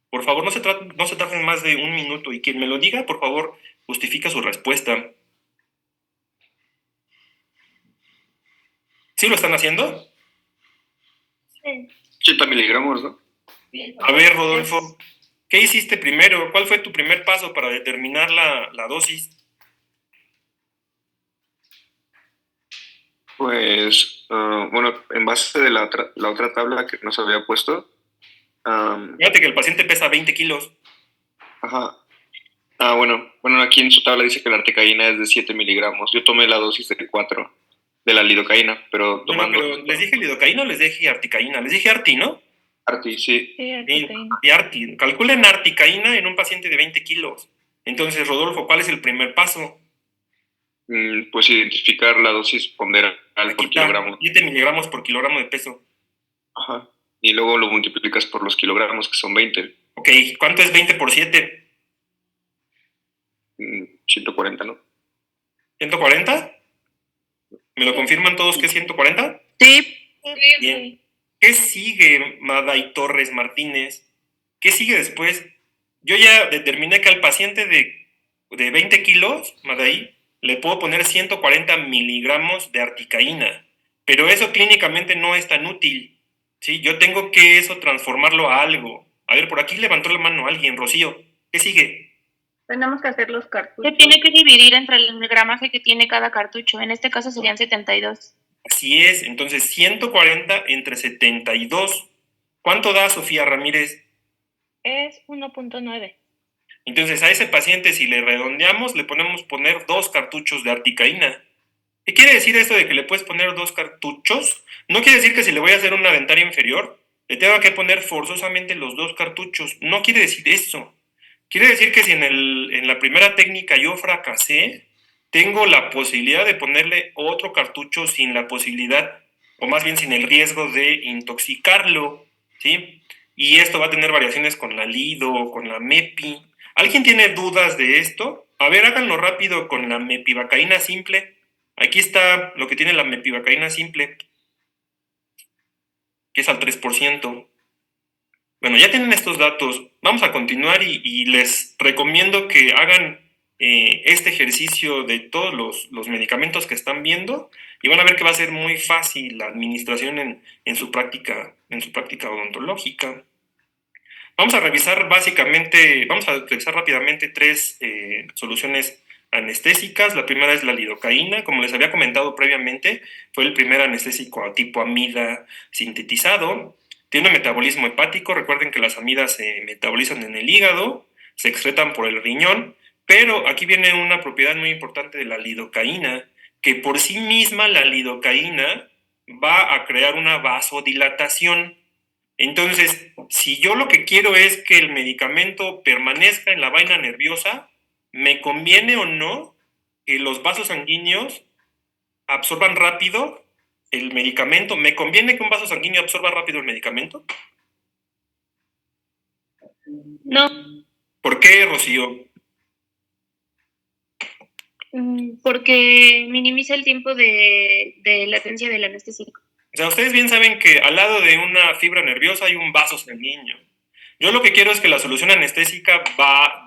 Por favor, no se tarden más de un minuto, y quien me lo diga, por favor, justifica su respuesta. ¿Sí lo están haciendo? Sí. 80 miligramos, ¿no? A ver, Rodolfo, ¿qué hiciste primero? ¿Cuál fue tu primer paso para determinar la dosis? Pues, bueno, en base de la otra tabla que nos había puesto. Fíjate que el paciente pesa 20 kilos. Ajá. Bueno, aquí en su tabla dice que la articaína es de 7 miligramos. Yo tomé la dosis de 4. de la lidocaína, pero No, tomando pero ¿les dije lidocaína o les dije articaína? Les dije arti, ¿no? Arti, sí. Sí, Sí, articaína. y arti. Calculen articaína en un paciente de 20 kilos. Entonces, Rodolfo, ¿cuál es el primer paso? Pues identificar la dosis ponderal Aquí por está, kilogramo. 7 miligramos por kilogramo de peso. Ajá. Y luego lo multiplicas por los kilogramos, que son 20. Ok, ¿cuánto es 20 por 7? 140, ¿no? ¿140? ¿Me lo confirman todos que es 140? Sí. Bien. ¿Qué sigue, Maday Torres Martínez? ¿Qué sigue después? Yo ya determiné que al paciente de 20 kilos, Maday, le puedo poner 140 miligramos de articaína, pero eso clínicamente no es tan útil, ¿sí? Yo tengo que eso transformarlo a algo. A ver, por aquí levantó la mano alguien, Rocío. ¿Qué sigue? Tenemos que hacer los cartuchos. Se tiene que dividir entre el gramaje que tiene cada cartucho. En este caso serían 72. Así es, entonces 140 entre 72. ¿Cuánto da, Sofía Ramírez? Es 1.9. Entonces a ese paciente, si le redondeamos, le ponemos poner 2 cartuchos de articaína. ¿Qué quiere decir esto de que le puedes poner 2 cartuchos? No quiere decir que si le voy a hacer una dentaria inferior, le tenga que poner forzosamente los 2 cartuchos. No quiere decir eso. Quiere decir que si en la primera técnica yo fracasé, tengo la posibilidad de ponerle otro cartucho sin la posibilidad, o más bien sin el riesgo de intoxicarlo, ¿sí? Y esto va a tener variaciones con la lido, con la MEPI. ¿Alguien tiene dudas de esto? A ver, háganlo rápido con la mepivacaína simple. Aquí está lo que tiene la mepivacaína simple, que es al 3%. Bueno, ya tienen estos datos. Vamos a continuar y les recomiendo que hagan este ejercicio de todos los medicamentos que están viendo y van a ver que va a ser muy fácil la administración en su práctica odontológica. Vamos a revisar rápidamente 3 soluciones anestésicas. La primera es la lidocaína. Como les había comentado previamente, fue el primer anestésico tipo amida sintetizado. Tiene un metabolismo hepático. Recuerden que las amidas se metabolizan en el hígado, se excretan por el riñón, pero aquí viene una propiedad muy importante de la lidocaína, que por sí misma la lidocaína va a crear una vasodilatación. Entonces, si yo lo que quiero es que el medicamento permanezca en la vaina nerviosa, ¿me conviene o no que los vasos sanguíneos absorban rápido el medicamento? ¿Me conviene que un vaso sanguíneo absorba rápido el medicamento? No, ¿Por qué, Rocío? porque minimiza el tiempo de latencia del anestésico. O sea, ustedes bien saben que al lado de una fibra nerviosa hay un vaso sanguíneo. Yo lo que quiero es que la solución anestésica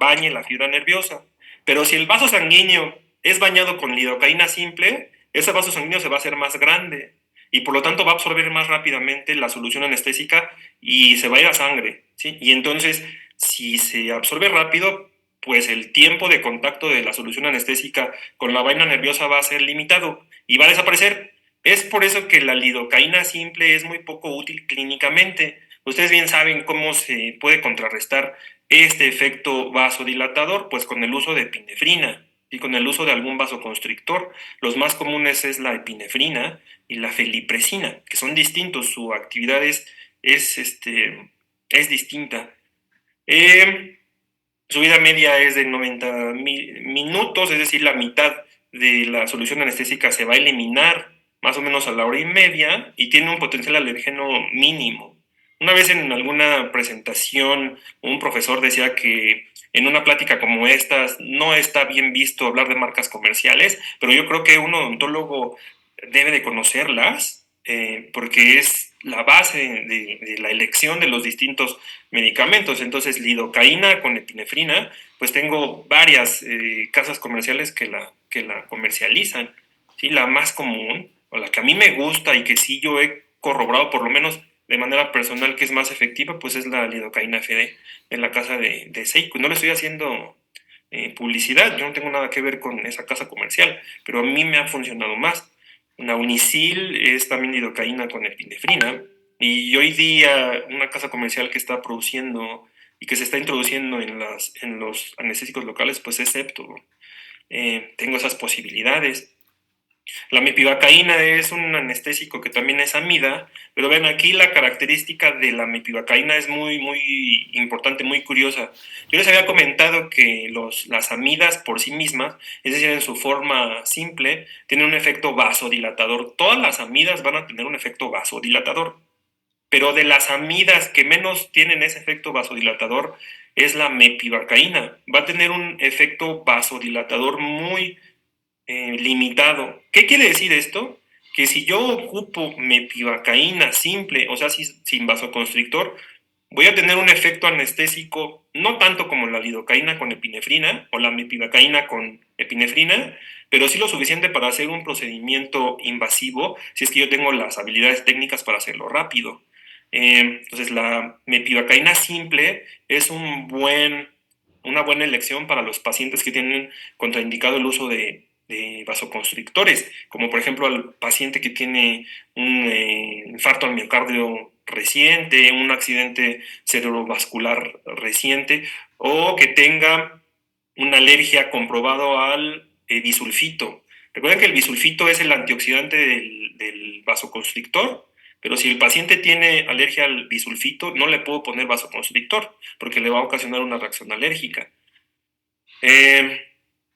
bañe la fibra nerviosa. Pero si el vaso sanguíneo es bañado con lidocaína simple, ese vaso sanguíneo se va a hacer más grande y por lo tanto va a absorber más rápidamente la solución anestésica y se va a ir a sangre, ¿sí? Y entonces, si se absorbe rápido, pues el tiempo de contacto de la solución anestésica con la vaina nerviosa va a ser limitado y va a desaparecer. Es por eso que la lidocaína simple es muy poco útil clínicamente. Ustedes bien saben cómo se puede contrarrestar este efecto vasodilatador, pues con el uso de epinefrina y con el uso de algún vasoconstrictor. Los más comunes es la epinefrina y la felipresina, que son distintos, su actividad es distinta. Su vida media es de 90 minutos, es decir, la mitad de la solución anestésica se va a eliminar más o menos a la hora y media y tiene un potencial alergeno mínimo. Una vez en alguna presentación, un profesor decía que en una plática como esta no está bien visto hablar de marcas comerciales, pero yo creo que un odontólogo debe de conocerlas porque es la base de la elección de los distintos medicamentos. Entonces, lidocaína con epinefrina, pues tengo varias casas comerciales que la comercializan. ¿Sí? La más común, o la que a mí me gusta y que sí yo he corroborado por lo menos de manera personal que es más efectiva, pues es la lidocaína FD en la casa de Seiko. No le estoy haciendo publicidad, yo no tengo nada que ver con esa casa comercial, pero a mí me ha funcionado más. La Unicil es también lidocaína con epinefrina, y hoy día una casa comercial que está produciendo y que se está introduciendo en los anestésicos locales, pues es Septo. Tengo esas posibilidades. La mepivacaína es un anestésico que también es amida, pero ven aquí la característica de la mepivacaína es muy importante, muy curiosa. Yo les había comentado que las amidas por sí mismas, es decir, en su forma simple, tienen un efecto vasodilatador. Todas las amidas van a tener un efecto vasodilatador, pero de las amidas que menos tienen ese efecto vasodilatador es la mepivacaína. Va a tener un efecto vasodilatador muy limitado. ¿Qué quiere decir esto? Que si yo ocupo mepivacaína simple, o sea, sin vasoconstrictor, voy a tener un efecto anestésico no tanto como la lidocaína con epinefrina o la mepivacaína con epinefrina, pero sí lo suficiente para hacer un procedimiento invasivo si es que yo tengo las habilidades técnicas para hacerlo rápido. Entonces, la mepivacaína simple es una buena elección para los pacientes que tienen contraindicado el uso de vasoconstrictores, como por ejemplo al paciente que tiene un infarto al miocardio reciente, un accidente cerebrovascular reciente, o que tenga una alergia comprobado al bisulfito. Recuerden que el bisulfito es el antioxidante del vasoconstrictor, pero si el paciente tiene alergia al bisulfito, no le puedo poner vasoconstrictor, porque le va a ocasionar una reacción alérgica.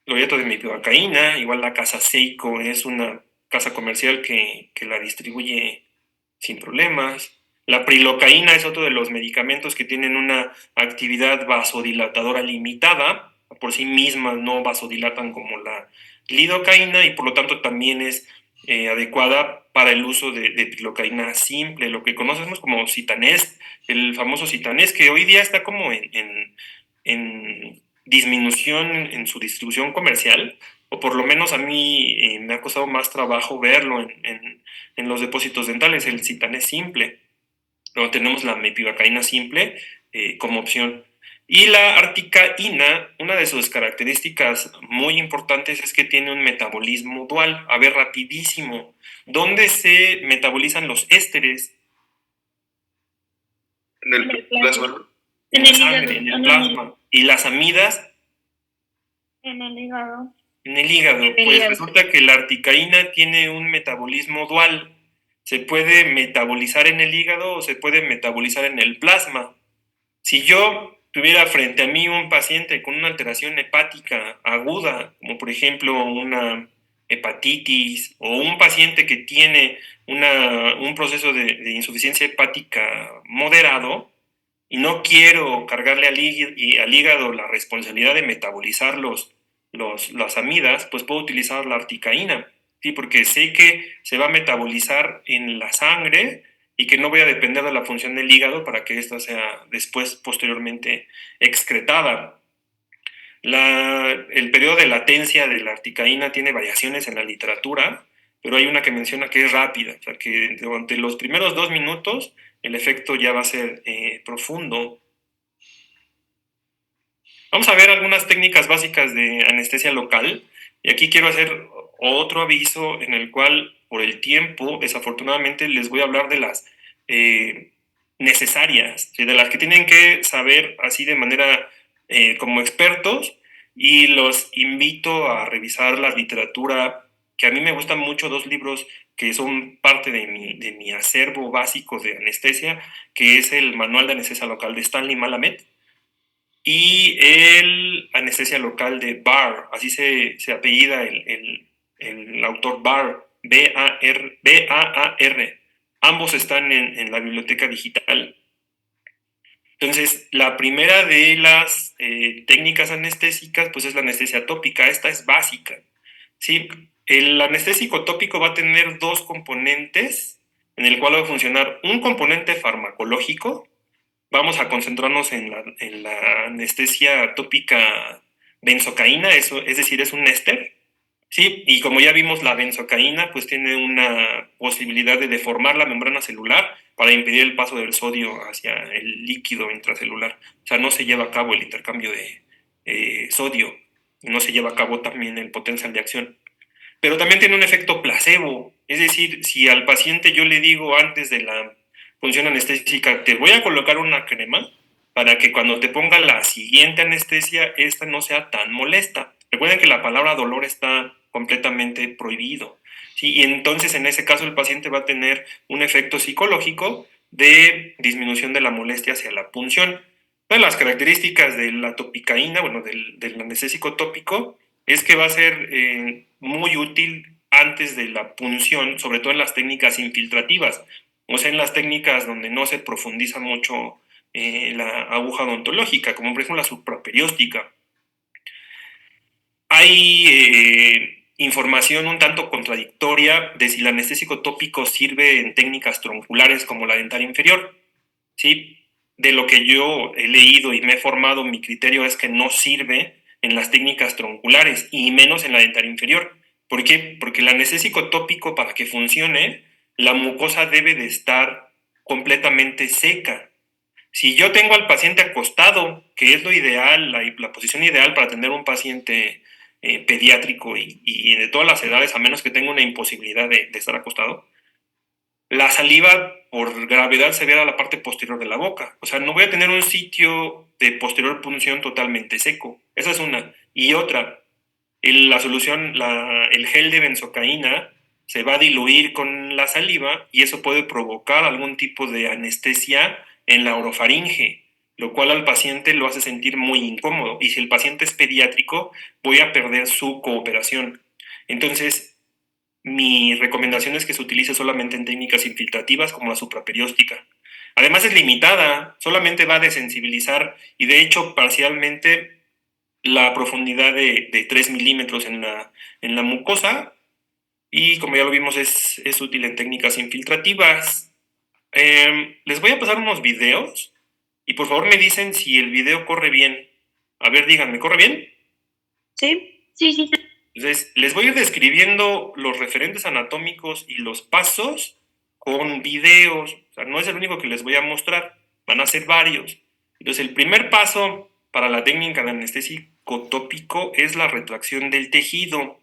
Loreto de mepivacaína, igual la casa Seiko es una casa comercial que la distribuye sin problemas. La prilocaína es otro de los medicamentos que tienen una actividad vasodilatadora limitada, por sí mismas no vasodilatan como la lidocaína y por lo tanto también es adecuada para el uso de prilocaína simple, lo que conocemos como Citanest, el famoso Citanest que hoy día está como en disminución en su distribución comercial, o por lo menos a mí me ha costado más trabajo verlo en los depósitos dentales, el Citanest simple. Luego tenemos la mepivacaína simple como opción. Y la articaína, una de sus características muy importantes es que tiene un metabolismo dual, a ver, rapidísimo. ¿Dónde se metabolizan los ésteres? En el plasma. En la sangre, en el plasma. Y las amidas En el hígado. en el hígado. En el Pues hígado. resulta que la articaína tiene un metabolismo dual. Se puede metabolizar en el hígado o se puede metabolizar en el plasma. Si yo tuviera frente a mí un paciente con una alteración hepática aguda, como por ejemplo una hepatitis, o un paciente que tiene un proceso de insuficiencia hepática moderado, y no quiero cargarle al hígado la responsabilidad de metabolizar las amidas, pues puedo utilizar la articaína, ¿sí? Porque sé que se va a metabolizar en la sangre y que no voy a depender de la función del hígado para que ésta sea después, posteriormente, excretada. El periodo de latencia de la articaína tiene variaciones en la literatura, pero hay una que menciona que es rápida, o sea que durante los primeros 2 minutos el efecto ya va a ser profundo. Vamos a ver algunas técnicas básicas de anestesia local, y aquí quiero hacer otro aviso en el cual, por el tiempo, desafortunadamente les voy a hablar de las necesarias, de las que tienen que saber así de manera como expertos, y los invito a revisar la literatura, que a mí me gustan mucho 2 libros que son parte de mi acervo básico de anestesia, que es el Manual de Anestesia Local de Stanley Malamet y el Anestesia Local de Barr, así se apellida el autor Barr, B-A-A-R. Ambos están en la biblioteca digital. Entonces, la primera de las técnicas anestésicas, pues es la anestesia tópica. Esta es básica, ¿sí? El anestésico tópico va a tener 2 componentes, en el cual va a funcionar un componente farmacológico. Vamos a concentrarnos en la anestesia tópica benzocaína, eso, es decir, es un éster, ¿sí? Y como ya vimos, la benzocaína pues tiene una posibilidad de deformar la membrana celular para impedir el paso del sodio hacia el líquido intracelular. O sea, no se lleva a cabo el intercambio de sodio, y no se lleva a cabo también el potencial de acción. Pero también tiene un efecto placebo, es decir, si al paciente yo le digo antes de la función anestésica, te voy a colocar una crema para que cuando te ponga la siguiente anestesia, esta no sea tan molesta. Recuerden que la palabra dolor está completamente prohibido. ¿sí? Y entonces en ese caso el paciente va a tener un efecto psicológico de disminución de la molestia hacia la punción. Una de las características de la topicaína, bueno, del anestésico tópico, es que va a ser muy útil antes de la punción, sobre todo en las técnicas infiltrativas, o sea, en las técnicas donde no se profundiza mucho la aguja odontológica, como por ejemplo la supraperióstica. Hay información un tanto contradictoria de si el anestésico tópico sirve en técnicas tronculares como la dentaria inferior, ¿sí? De lo que yo he leído y me he formado, mi criterio es que no sirve en las técnicas tronculares y menos en la dentaria inferior. ¿Por qué? Porque el anestésico tópico, para que funcione, la mucosa debe de estar completamente seca. Si yo tengo al paciente acostado, que es lo ideal, la posición ideal para atender a un paciente pediátrico y de todas las edades, a menos que tenga una imposibilidad de estar acostado, la saliva por gravedad se ve a la parte posterior de la boca. O sea, no voy a tener un sitio de posterior punción totalmente seco. Esa es una. Y otra, la solución, el gel de benzocaína se va a diluir con la saliva y eso puede provocar algún tipo de anestesia en la orofaringe, lo cual al paciente lo hace sentir muy incómodo. Y si el paciente es pediátrico, voy a perder su cooperación. Entonces, mi recomendación es que se utilice solamente en técnicas infiltrativas como la supraperióstica. Además es limitada, solamente va a desensibilizar y de hecho parcialmente la profundidad de 3 milímetros en la mucosa y como ya lo vimos es útil en técnicas infiltrativas. Les voy a pasar unos videos y por favor me dicen si el video corre bien. A ver, díganme, ¿corre bien? Sí. Sí. Entonces, les voy a ir describiendo los referentes anatómicos y los pasos con videos. O sea, no es el único que les voy a mostrar, van a ser varios. Entonces, el primer paso para la técnica de anestésico tópico es la retracción del tejido.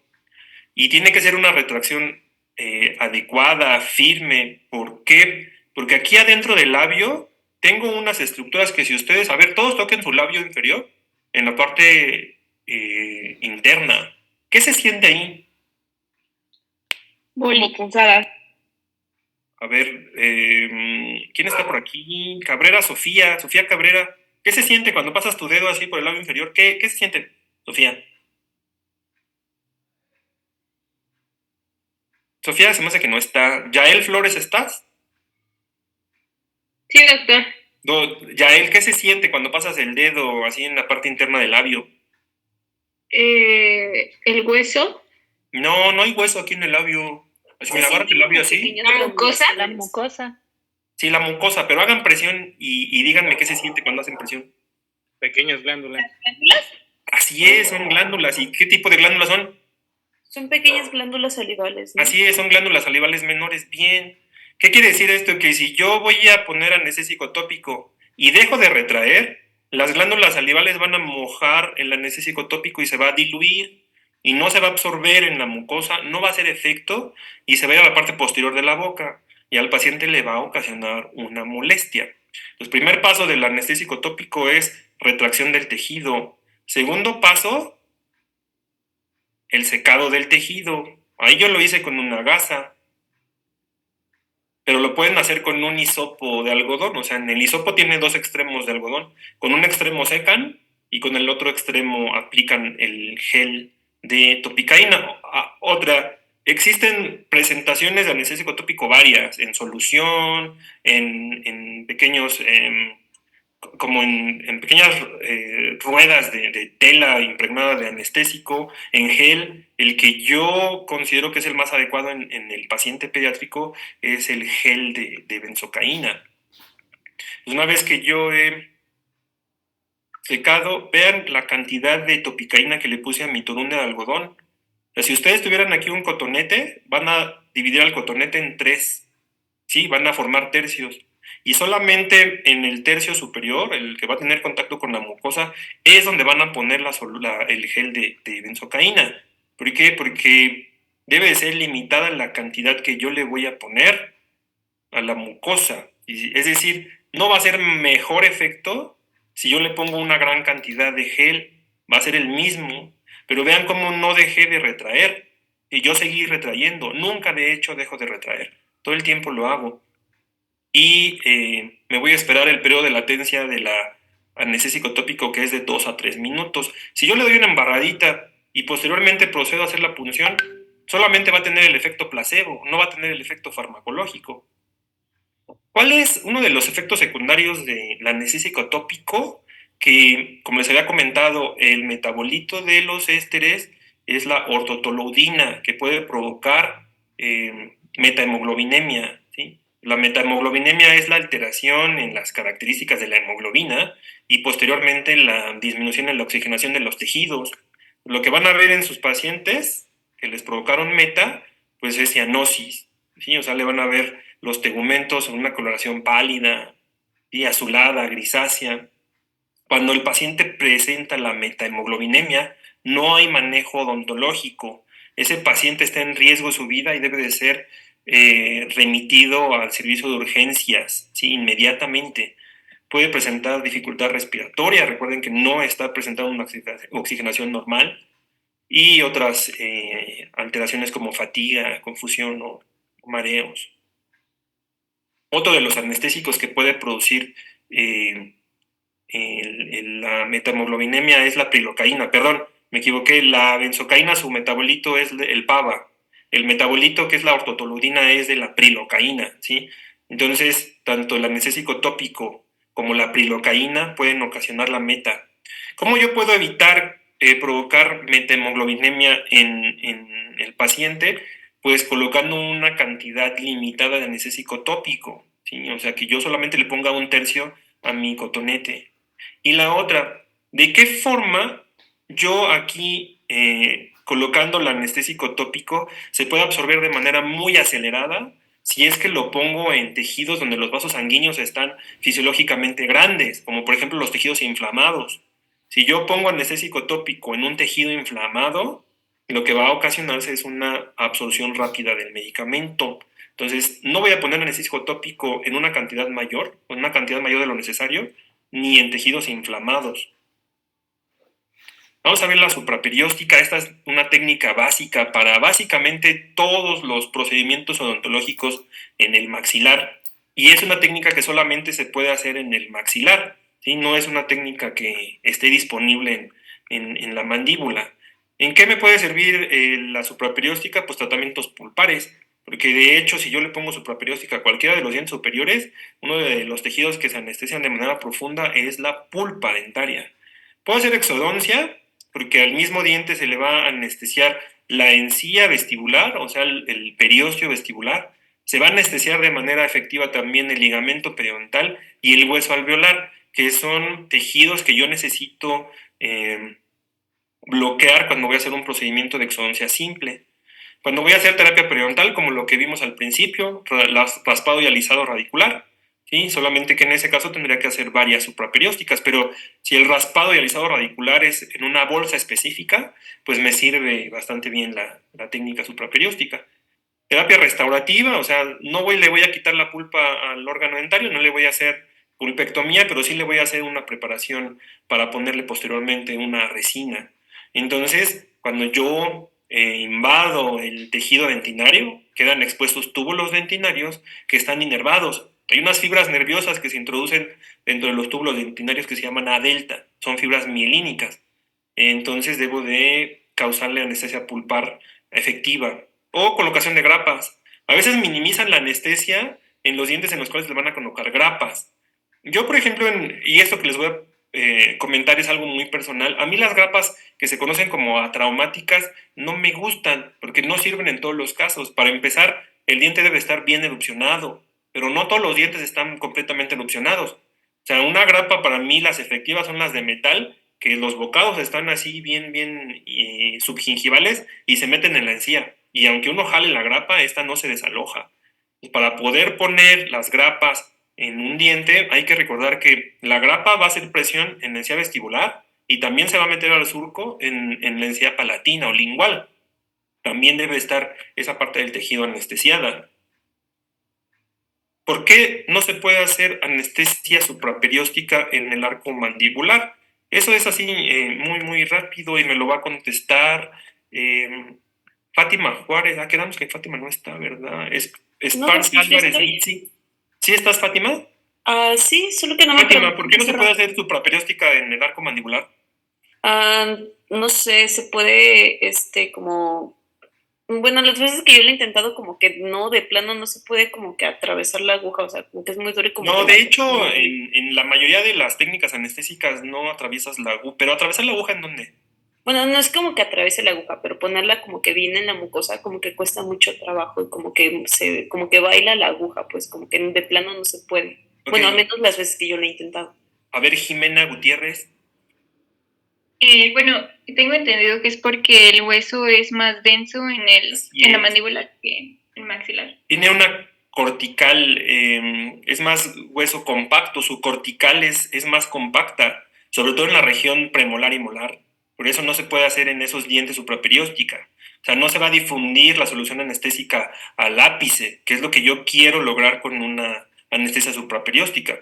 Y tiene que ser una retracción adecuada, firme. ¿Por qué? Porque aquí adentro del labio tengo unas estructuras que si ustedes, a ver, todos toquen su labio inferior en la parte interna. ¿Qué se siente ahí? Como punzadas. A ver, ¿quién está por aquí? Cabrera, Sofía Cabrera. ¿Qué se siente cuando pasas tu dedo así por el labio inferior? ¿Qué se siente, Sofía? Sofía, se me hace que no está. Yael Flores, ¿estás? Sí, doctor. Yael, ¿qué se siente cuando pasas el dedo así en la parte interna del labio? El hueso. No, no hay hueso aquí en el labio. Así me agarras el labio así. La mucosa. La mucosa. Sí, la mucosa, pero hagan presión y díganme qué se siente cuando hacen presión. Pequeñas glándulas. Así es, son glándulas. ¿Y qué tipo de glándulas son? Son pequeñas glándulas salivales, ¿no? Así es, son glándulas salivales menores. Bien. ¿Qué quiere decir esto? Que si yo voy a poner anestésico tópico y dejo de retraer, las glándulas salivales van a mojar el anestésico tópico y se va a diluir y no se va a absorber en la mucosa, no va a hacer efecto y se va a ir a la parte posterior de la boca y al paciente le va a ocasionar una molestia. El primer paso del anestésico tópico es retracción del tejido. Segundo paso, el secado del tejido. Ahí yo lo hice con una gasa, pero lo pueden hacer con un hisopo de algodón. O sea, en el hisopo tiene dos extremos de algodón. Con un extremo secan y con el otro extremo aplican el gel de topicaína. Otra, existen presentaciones de anestésico tópico varias, en solución, en pequeños... como en pequeñas ruedas de tela impregnada de anestésico, en gel. El que yo considero que es el más adecuado en el paciente pediátrico es el gel de benzocaína. Pues una vez que yo he secado, vean la cantidad de topicaína que le puse a mi torunda de algodón. O sea, si ustedes tuvieran aquí un cotonete, van a dividir al cotonete en 3, ¿sí? Van a formar tercios. Y solamente en el tercio superior, el que va a tener contacto con la mucosa, es donde van a poner el gel de benzocaína. ¿Por qué? Porque debe de ser limitada la cantidad que yo le voy a poner a la mucosa. Es decir, no va a ser mejor efecto si yo le pongo una gran cantidad de gel, va a ser el mismo. Pero vean cómo no dejé de retraer. Y yo seguí retrayendo, nunca de hecho dejo de retraer, todo el tiempo lo hago. Y me voy a esperar el periodo de latencia de la anestésico tópico, que es de 2 a 3 minutos. Si yo le doy una embarradita y posteriormente procedo a hacer la punción, solamente va a tener el efecto placebo, no va a tener el efecto farmacológico. ¿Cuál es uno de los efectos secundarios del anestésico tópico? Que, como les había comentado, el metabolito de los ésteres es la ortotoluidina, que puede provocar metahemoglobinemia, ¿sí? La metahemoglobinemia es la alteración en las características de la hemoglobina y posteriormente la disminución en la oxigenación de los tejidos. Lo que van a ver en sus pacientes que les provocaron meta, pues es cianosis, ¿sí? O sea, le van a ver los tegumentos en una coloración pálida y azulada, grisácea. Cuando el paciente presenta la metahemoglobinemia, no hay manejo odontológico. Ese paciente está en riesgo de su vida y debe de ser remitido al servicio de urgencias, ¿sí? Inmediatamente. Puede presentar dificultad respiratoria, recuerden que no está presentando una oxigenación normal, y otras alteraciones como fatiga, confusión o mareos. Otro de los anestésicos que puede producir la metahemoglobinemia es la prilocaína. Perdón, me equivoqué. La benzocaína, su metabolito es el PAVA. El metabolito que es la ortotoluidina es de la prilocaína, ¿sí? Entonces, tanto el anestésico tópico como la prilocaína pueden ocasionar la meta. ¿Cómo yo puedo evitar provocar metahemoglobinemia en el paciente? Pues colocando una cantidad limitada de anestésico tópico, ¿sí? O sea, que yo solamente le ponga 1/3 a mi cotonete. Y la otra, ¿de qué forma yo aquí, colocando el anestésico tópico, se puede absorber de manera muy acelerada si es que lo pongo en tejidos donde los vasos sanguíneos están fisiológicamente grandes, como por ejemplo los tejidos inflamados? Si yo pongo anestésico tópico en un tejido inflamado, lo que va a ocasionarse es una absorción rápida del medicamento. Entonces, no voy a poner anestésico tópico en una cantidad mayor de lo necesario, ni en tejidos inflamados. Vamos a ver la supraperióstica. Esta es una técnica básica para básicamente todos los procedimientos odontológicos en el maxilar. Y es una técnica que solamente se puede hacer en el maxilar, ¿sí? No es una técnica que esté disponible en la mandíbula. ¿En qué me puede servir la supraperióstica? Pues tratamientos pulpares. Porque de hecho, si yo le pongo supraperióstica a cualquiera de los dientes superiores, uno de los tejidos que se anestesian de manera profunda es la pulpa dentaria. Puedo hacer exodoncia, porque al mismo diente se le va a anestesiar la encía vestibular, o sea, el periósteo vestibular. Se va a anestesiar de manera efectiva también el ligamento periodontal y el hueso alveolar, que son tejidos que yo necesito bloquear cuando voy a hacer un procedimiento de exodoncia simple. Cuando voy a hacer terapia periodontal, como lo que vimos al principio, raspado y alisado radicular, ¿sí? Solamente que en ese caso tendría que hacer varias supraperiósticas, pero si el raspado y alisado radicular es en una bolsa específica, pues me sirve bastante bien la técnica supraperióstica. Terapia restaurativa, o sea, le voy a quitar la pulpa al órgano dentario, no le voy a hacer pulpectomía, pero sí le voy a hacer una preparación para ponerle posteriormente una resina. Entonces, cuando yo invado el tejido dentinario, quedan expuestos túbulos dentinarios que están inervados. Hay unas fibras nerviosas que se introducen dentro de los túbulos dentinarios que se llaman A delta, son fibras mielínicas. Entonces debo de causarle anestesia pulpar efectiva o colocación de grapas. A veces minimizan la anestesia en los dientes en los cuales le van a colocar grapas. Yo, por ejemplo, y esto que les voy a comentar es algo muy personal, a mí las grapas que se conocen como atraumáticas no me gustan porque no sirven en todos los casos. Para empezar, el diente debe estar bien erupcionado, pero no todos los dientes están completamente erupcionados. O sea, una grapa para mí las efectivas son las de metal, que los bocados están así bien subgingivales y se meten en la encía. Y aunque uno jale la grapa, esta no se desaloja. Y para poder poner las grapas en un diente, hay que recordar que la grapa va a hacer presión en la encía vestibular y también se va a meter al surco en la encía palatina o lingual. También debe estar esa parte del tejido anestesiada. ¿Por qué no se puede hacer anestesia supraperióstica en el arco mandibular? Eso es así muy rápido y me lo va a contestar Fátima Juárez, quedamos que Fátima no está, ¿verdad? No, Esparza pues sí Álvarez estoy. Mitzi. ¿Sí estás, Fátima? Sí, solo que no me Fátima, acuerdo. ¿por qué no se puede hacer supraperióstica en el arco mandibular? No sé, se puede, como... Bueno, las veces que yo lo he intentado, como que no, de plano no se puede como que atravesar la aguja, o sea, como que es muy duro y como No, que de la... hecho, en la mayoría de las técnicas anestésicas no atraviesas la aguja. ¿Pero atravesar la aguja en dónde? Bueno, no es como que atraviese la aguja, pero ponerla como que viene en la mucosa, como que cuesta mucho trabajo y como que baila la aguja, pues como que de plano no se puede. Ok. Bueno, al menos las veces que yo lo he intentado. A ver, Jimena Gutiérrez. Bueno, tengo entendido que es porque el hueso es más denso en la mandíbula que el maxilar. Tiene una cortical, es más hueso compacto, su cortical es más compacta, sobre todo en la región premolar y molar. Por eso no se puede hacer en esos dientes supraperióstica. O sea, no se va a difundir la solución anestésica al ápice, que es lo que yo quiero lograr con una anestesia supraperióstica.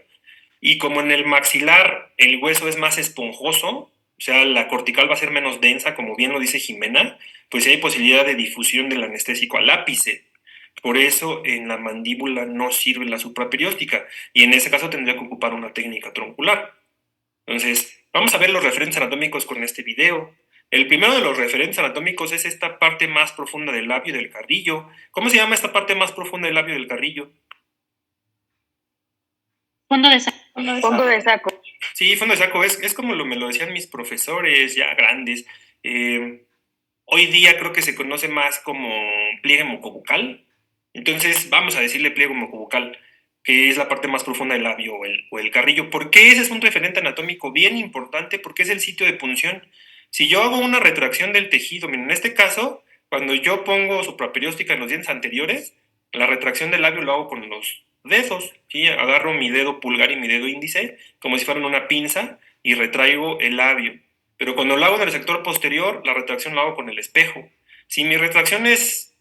Y como en el maxilar el hueso es más esponjoso, o sea, la cortical va a ser menos densa, como bien lo dice Jimena, pues sí hay posibilidad de difusión del anestésico al ápice. Por eso en la mandíbula no sirve la supraperióstica y en ese caso tendría que ocupar una técnica troncular. Entonces, vamos a ver los referentes anatómicos con este video. El primero de los referentes anatómicos es esta parte más profunda del labio y del carrillo. ¿Cómo se llama esta parte más profunda del labio y del carrillo? Fondo de saco. Fondo de saco. Sí, fondo de saco, es como me lo decían mis profesores ya grandes. Hoy día creo que se conoce más como pliegue mucobucal. Entonces, vamos a decirle pliegue mucobucal, que es la parte más profunda del labio o el carrillo. ¿Por qué ese es un referente anatómico bien importante? Porque es el sitio de punción. Si yo hago una retracción del tejido, miren, en este caso, cuando yo pongo supraperióstica en los dientes anteriores, la retracción del labio lo hago con los dedos, ¿sí? Agarro mi dedo pulgar y mi dedo índice como si fueran una pinza y retraigo el labio. Pero cuando lo hago en el sector posterior, la retracción lo hago con el espejo. Si mi retracción es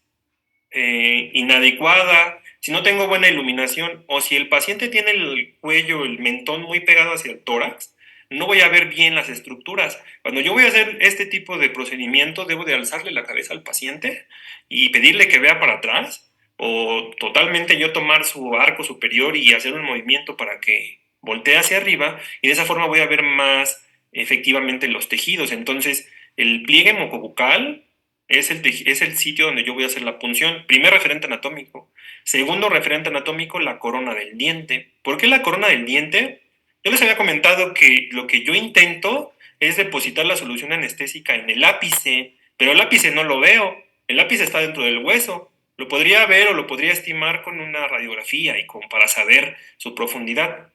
inadecuada, si no tengo buena iluminación o si el paciente tiene el cuello, el mentón muy pegado hacia el tórax, no voy a ver bien las estructuras. Cuando yo voy a hacer este tipo de procedimiento, debo de alzarle la cabeza al paciente y pedirle que vea para atrás o totalmente yo tomar su arco superior y hacer un movimiento para que voltee hacia arriba y de esa forma voy a ver más efectivamente los tejidos. Entonces, el pliegue mucobucal es el sitio donde yo voy a hacer la punción. Primer referente anatómico. Segundo referente anatómico, la corona del diente. ¿Por qué la corona del diente? Yo les había comentado que lo que yo intento es depositar la solución anestésica en el ápice, pero el ápice no lo veo. El ápice está dentro del hueso. Lo podría ver o lo podría estimar con una radiografía y para saber su profundidad.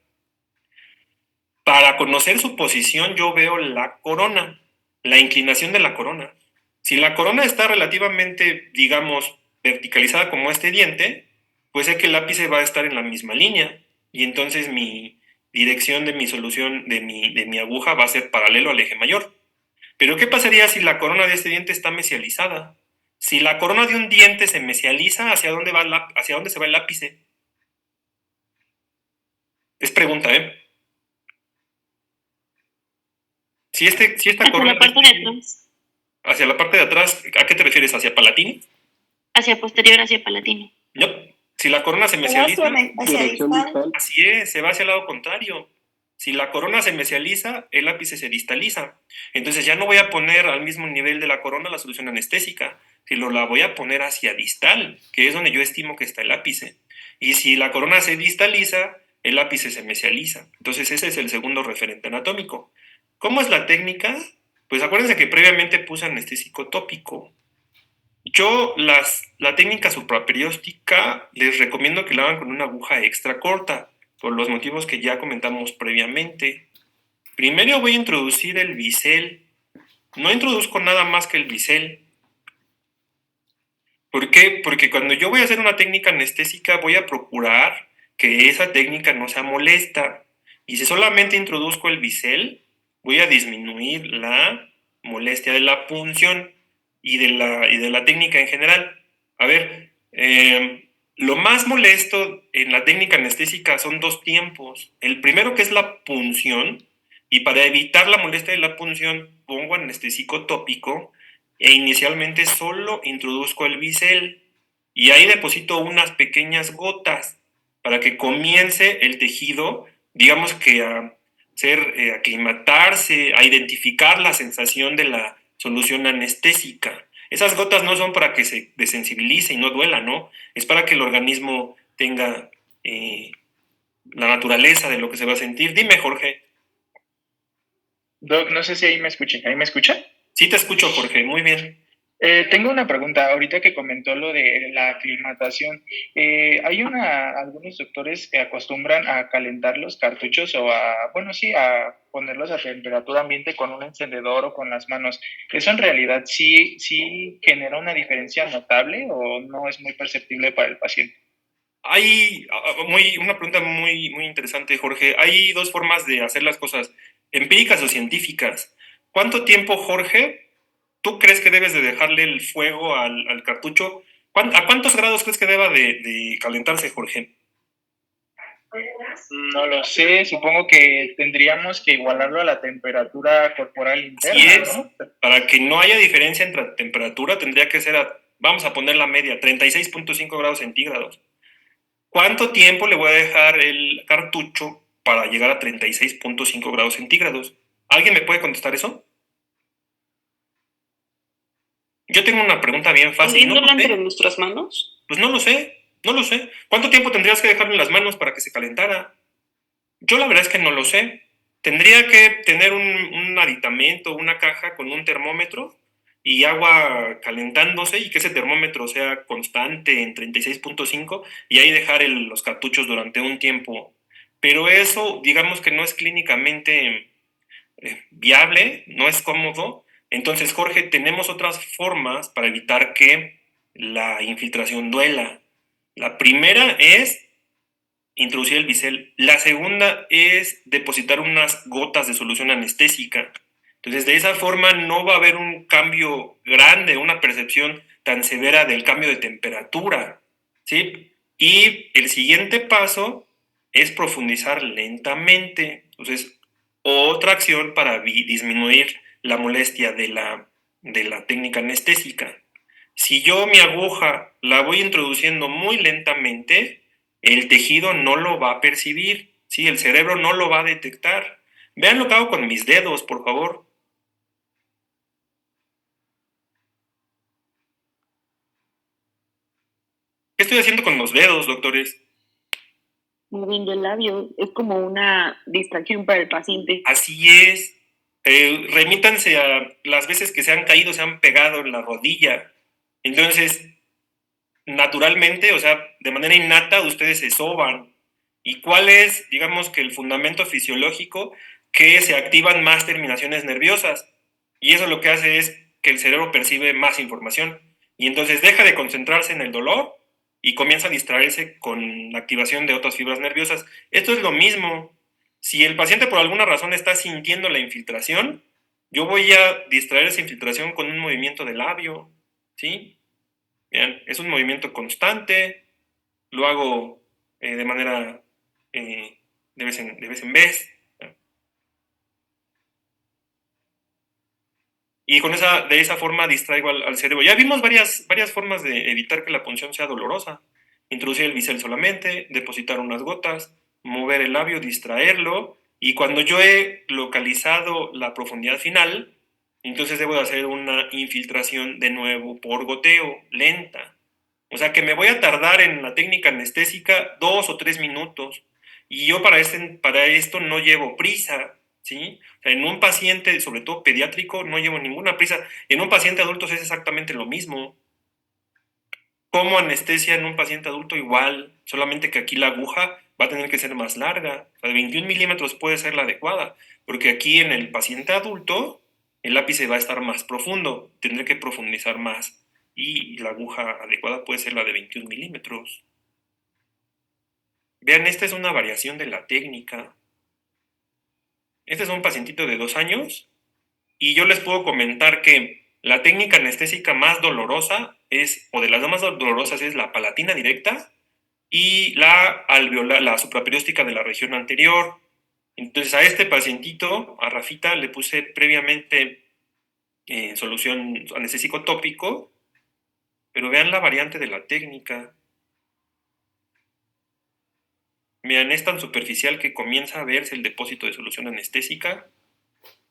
Para conocer su posición yo veo la corona, la inclinación de la corona. Si la corona está relativamente, digamos, verticalizada como este diente, pues sé que el ápice va a estar en la misma línea y entonces mi dirección de mi solución, de mi aguja va a ser paralelo al eje mayor. Pero ¿qué pasaría si la corona de este diente está mesializada? Si la corona de un diente se mesializa, hacia dónde se va el ápice? Es pregunta, ¿eh? Si esta Hacia corona la parte de atrás. hacia la parte de atrás, ¿a qué te refieres? ¿Hacia palatino? Hacia posterior, hacia palatino. No. Si la corona se mesializa, Dirección distal. así es, se va hacia el lado contrario. Si la corona se mesializa, el ápice se distaliza. Entonces ya no voy a poner al mismo nivel de la corona la solución anestésica, sino la voy a poner hacia distal, que es donde yo estimo que está el ápice. Y si la corona se distaliza, el ápice se mesializa. Entonces ese es el segundo referente anatómico. ¿Cómo es la técnica? Pues acuérdense que previamente puse anestésico tópico. Yo la técnica supraperióstica les recomiendo que la hagan con una aguja extra corta, por los motivos que ya comentamos previamente. Primero voy a introducir el bisel. No introduzco nada más que el bisel. ¿Por qué? Porque cuando yo voy a hacer una técnica anestésica voy a procurar que esa técnica no sea molesta. Y si solamente introduzco el bisel, voy a disminuir la molestia de la punción y de la técnica en general. A ver, lo más molesto en la técnica anestésica son dos tiempos. El primero que es la punción, y para evitar la molestia de la punción pongo anestésico tópico e inicialmente solo introduzco el bisel y ahí deposito unas pequeñas gotas para que comience el tejido, digamos que a aclimatarse, a identificar la sensación de la solución anestésica. Esas gotas no son para que se desensibilice y no duela, ¿no? Es para que el organismo tenga la naturaleza de lo que se va a sentir. Dime, Jorge. Doc, no sé si ahí me escucha. ¿Ahí me escucha? Sí te escucho, Jorge. Muy bien. Tengo una pregunta. Ahorita que comentó lo de la aclimatación, algunos doctores que acostumbran a calentar los cartuchos o a ponerlos a temperatura ambiente con un encendedor o con las manos. ¿Eso en realidad sí genera una diferencia notable o no es muy perceptible para el paciente? Hay una pregunta muy interesante, Jorge. Hay dos formas de hacer las cosas, empíricas o científicas. ¿Cuánto tiempo, Jorge, tú crees que debes de dejarle el fuego al cartucho? ¿A cuántos grados crees que deba de calentarse, Jorge? No lo sé, supongo que tendríamos que igualarlo a la temperatura corporal interna, Así es. ¿no? Para que no haya diferencia entre la temperatura, tendría que ser, vamos a poner la media, 36.5 grados centígrados. ¿Cuánto tiempo le voy a dejar el cartucho para llegar a 36.5 grados centígrados? ¿Alguien me puede contestar eso? Yo tengo una pregunta bien fácil. ¿No lo ¿Teniéndola entre sé? nuestras manos? Pues no lo sé. ¿Cuánto tiempo tendrías que dejarlo en las manos para que se calentara? Yo la verdad es que no lo sé. Tendría que tener un aditamento, una caja con un termómetro y agua calentándose y que ese termómetro sea constante en 36.5 y ahí dejar los cartuchos durante un tiempo. Pero eso, digamos que no es clínicamente viable, no es cómodo. Entonces, Jorge, tenemos otras formas para evitar que la infiltración duela. La primera es introducir el bisel. La segunda es depositar unas gotas de solución anestésica. Entonces, de esa forma no va a haber un cambio grande, una percepción tan severa del cambio de temperatura, ¿sí? Y el siguiente paso es profundizar lentamente. Entonces, otra acción para disminuir la molestia de la técnica anestésica. Si yo mi aguja la voy introduciendo muy lentamente, el tejido no lo va a percibir, ¿sí? El cerebro no lo va a detectar. Vean lo que hago con mis dedos, por favor. ¿Qué estoy haciendo con los dedos, doctores? Moviendo el labio. Es como una distracción para el paciente. Así es. Remítanse a las veces que se han caído, se han pegado en la rodilla. Entonces, naturalmente, o sea, de manera innata, ustedes se soban. ¿Y cuál es, digamos que el fundamento fisiológico? Que se activan más terminaciones nerviosas. Y eso lo que hace es que el cerebro percibe más información. Y entonces deja de concentrarse en el dolor y comienza a distraerse con la activación de otras fibras nerviosas. Esto es lo mismo. Si el paciente por alguna razón está sintiendo la infiltración, yo voy a distraer esa infiltración con un movimiento de labio, ¿sí? Vean, es un movimiento constante, lo hago de manera de vez en vez. Y de esa forma distraigo al cerebro. Ya vimos varias formas de evitar que la punción sea dolorosa. Introducir el bisel solamente, depositar unas gotas, mover el labio, distraerlo. Y cuando yo he localizado la profundidad final, entonces debo de hacer una infiltración de nuevo por goteo, lenta. O sea que me voy a tardar en la técnica anestésica 2 o 3 minutos. Y yo para esto no llevo prisa, ¿sí? O sea, en un paciente, sobre todo pediátrico, no llevo ninguna prisa. En un paciente adulto es exactamente lo mismo. Como anestesia en un paciente adulto igual, solamente que aquí la aguja va a tener que ser más larga. O sea, de 21 milímetros puede ser la adecuada, porque aquí en el paciente adulto el ápice va a estar más profundo, tendré que profundizar más y la aguja adecuada puede ser la de 21 milímetros. Vean, esta es una variación de la técnica. Este es un pacientito de 2 años y yo les puedo comentar que la técnica anestésica más dolorosa o de las más dolorosas es la palatina directa y la alveolar, la supraperióstica de la región anterior. Entonces a este pacientito, a Rafita, le puse previamente solución anestésico tópico, pero vean la variante de la técnica. Vean, es tan superficial que comienza a verse el depósito de solución anestésica.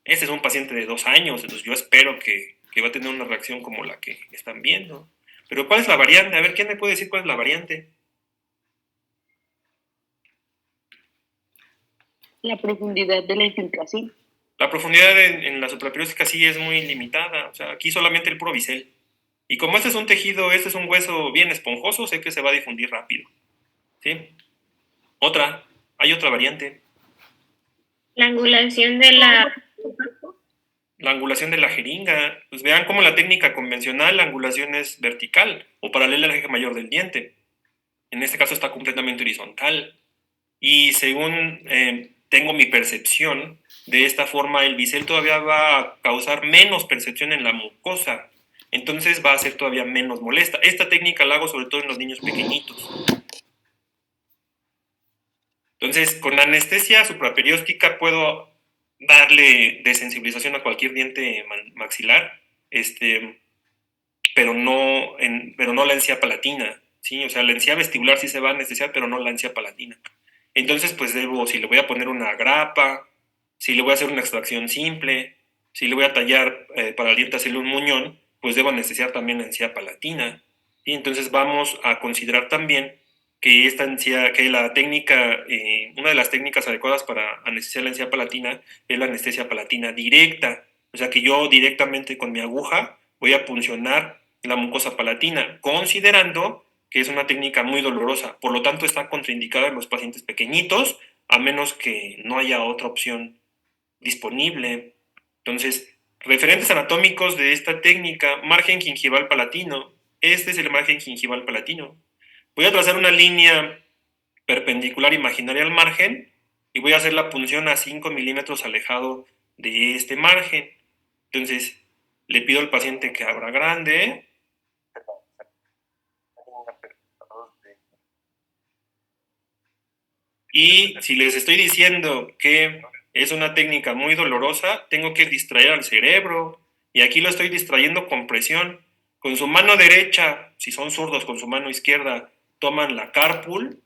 Este es un paciente de 2 años, entonces yo espero que va a tener una reacción como la que están viendo. Pero ¿cuál es la variante? A ver, ¿quién me puede decir cuál es la variante? La profundidad de la infiltración. La profundidad en la supraperióstica sí es muy limitada, o sea, aquí solamente el puro bisel. Y como este es un tejido, este es un hueso bien esponjoso, sé que se va a difundir rápido. ¿Sí? Hay otra variante. La angulación de la... La angulación de la jeringa. Pues vean cómo la técnica convencional, la angulación es vertical o paralela al eje mayor del diente. En este caso está completamente horizontal. Y según tengo mi percepción, de esta forma el bisel todavía va a causar menos percepción en la mucosa. Entonces va a ser todavía menos molesta. Esta técnica la hago sobre todo en los niños pequeñitos. Entonces, con anestesia supraperióstica puedo darle desensibilización a cualquier diente maxilar, pero no la encía palatina, ¿sí? O sea, la encía vestibular sí se va a anestesiar, pero no la encía palatina. Entonces, pues si le voy a poner una grapa, si le voy a hacer una extracción simple, si le voy a tallar para el diente hacerle un muñón, pues debo anestesiar también la encía palatina. Y entonces vamos a considerar también que la técnica, una de las técnicas adecuadas para anestesiar la encía palatina es la anestesia palatina directa. O sea que yo directamente con mi aguja voy a puncionar la mucosa palatina, considerando que es una técnica muy dolorosa. Por lo tanto, está contraindicada en los pacientes pequeñitos, a menos que no haya otra opción disponible. Entonces, referentes anatómicos de esta técnica, margen gingival palatino. Este es el margen gingival palatino. Voy a trazar una línea perpendicular imaginaria al margen y voy a hacer la punción a 5 milímetros alejado de este margen. Entonces, le pido al paciente que abra grande. Y si les estoy diciendo que es una técnica muy dolorosa, tengo que distraer al cerebro. Y aquí lo estoy distrayendo con presión. Con su mano derecha, si son zurdos, con su mano izquierda, toman la cárpul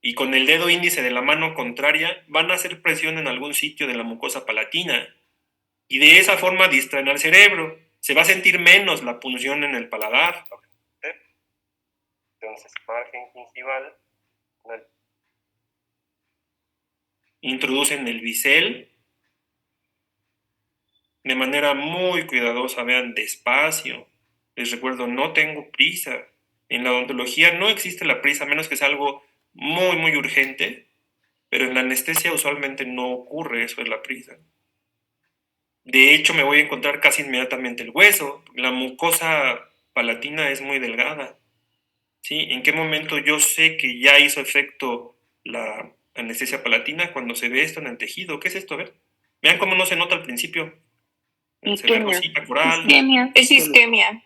y con el dedo índice de la mano contraria van a hacer presión en algún sitio de la mucosa palatina. Y de esa forma distraen al cerebro. Se va a sentir menos la punción en el paladar. Entonces, margen gingival. Introducen el bisel de manera muy cuidadosa, vean, despacio. Les recuerdo, no tengo prisa. En la odontología no existe la prisa, a menos que sea algo muy, muy urgente, pero en la anestesia usualmente no ocurre eso de la prisa. De hecho, me voy a encontrar casi inmediatamente el hueso. La mucosa palatina es muy delgada. ¿Sí? ¿En qué momento yo sé que ya hizo efecto la anestesia palatina? Cuando se ve esto en el tejido. ¿Qué es esto? A ver. Vean cómo no se nota al principio. Se ve rosita, coral. Es isquemia.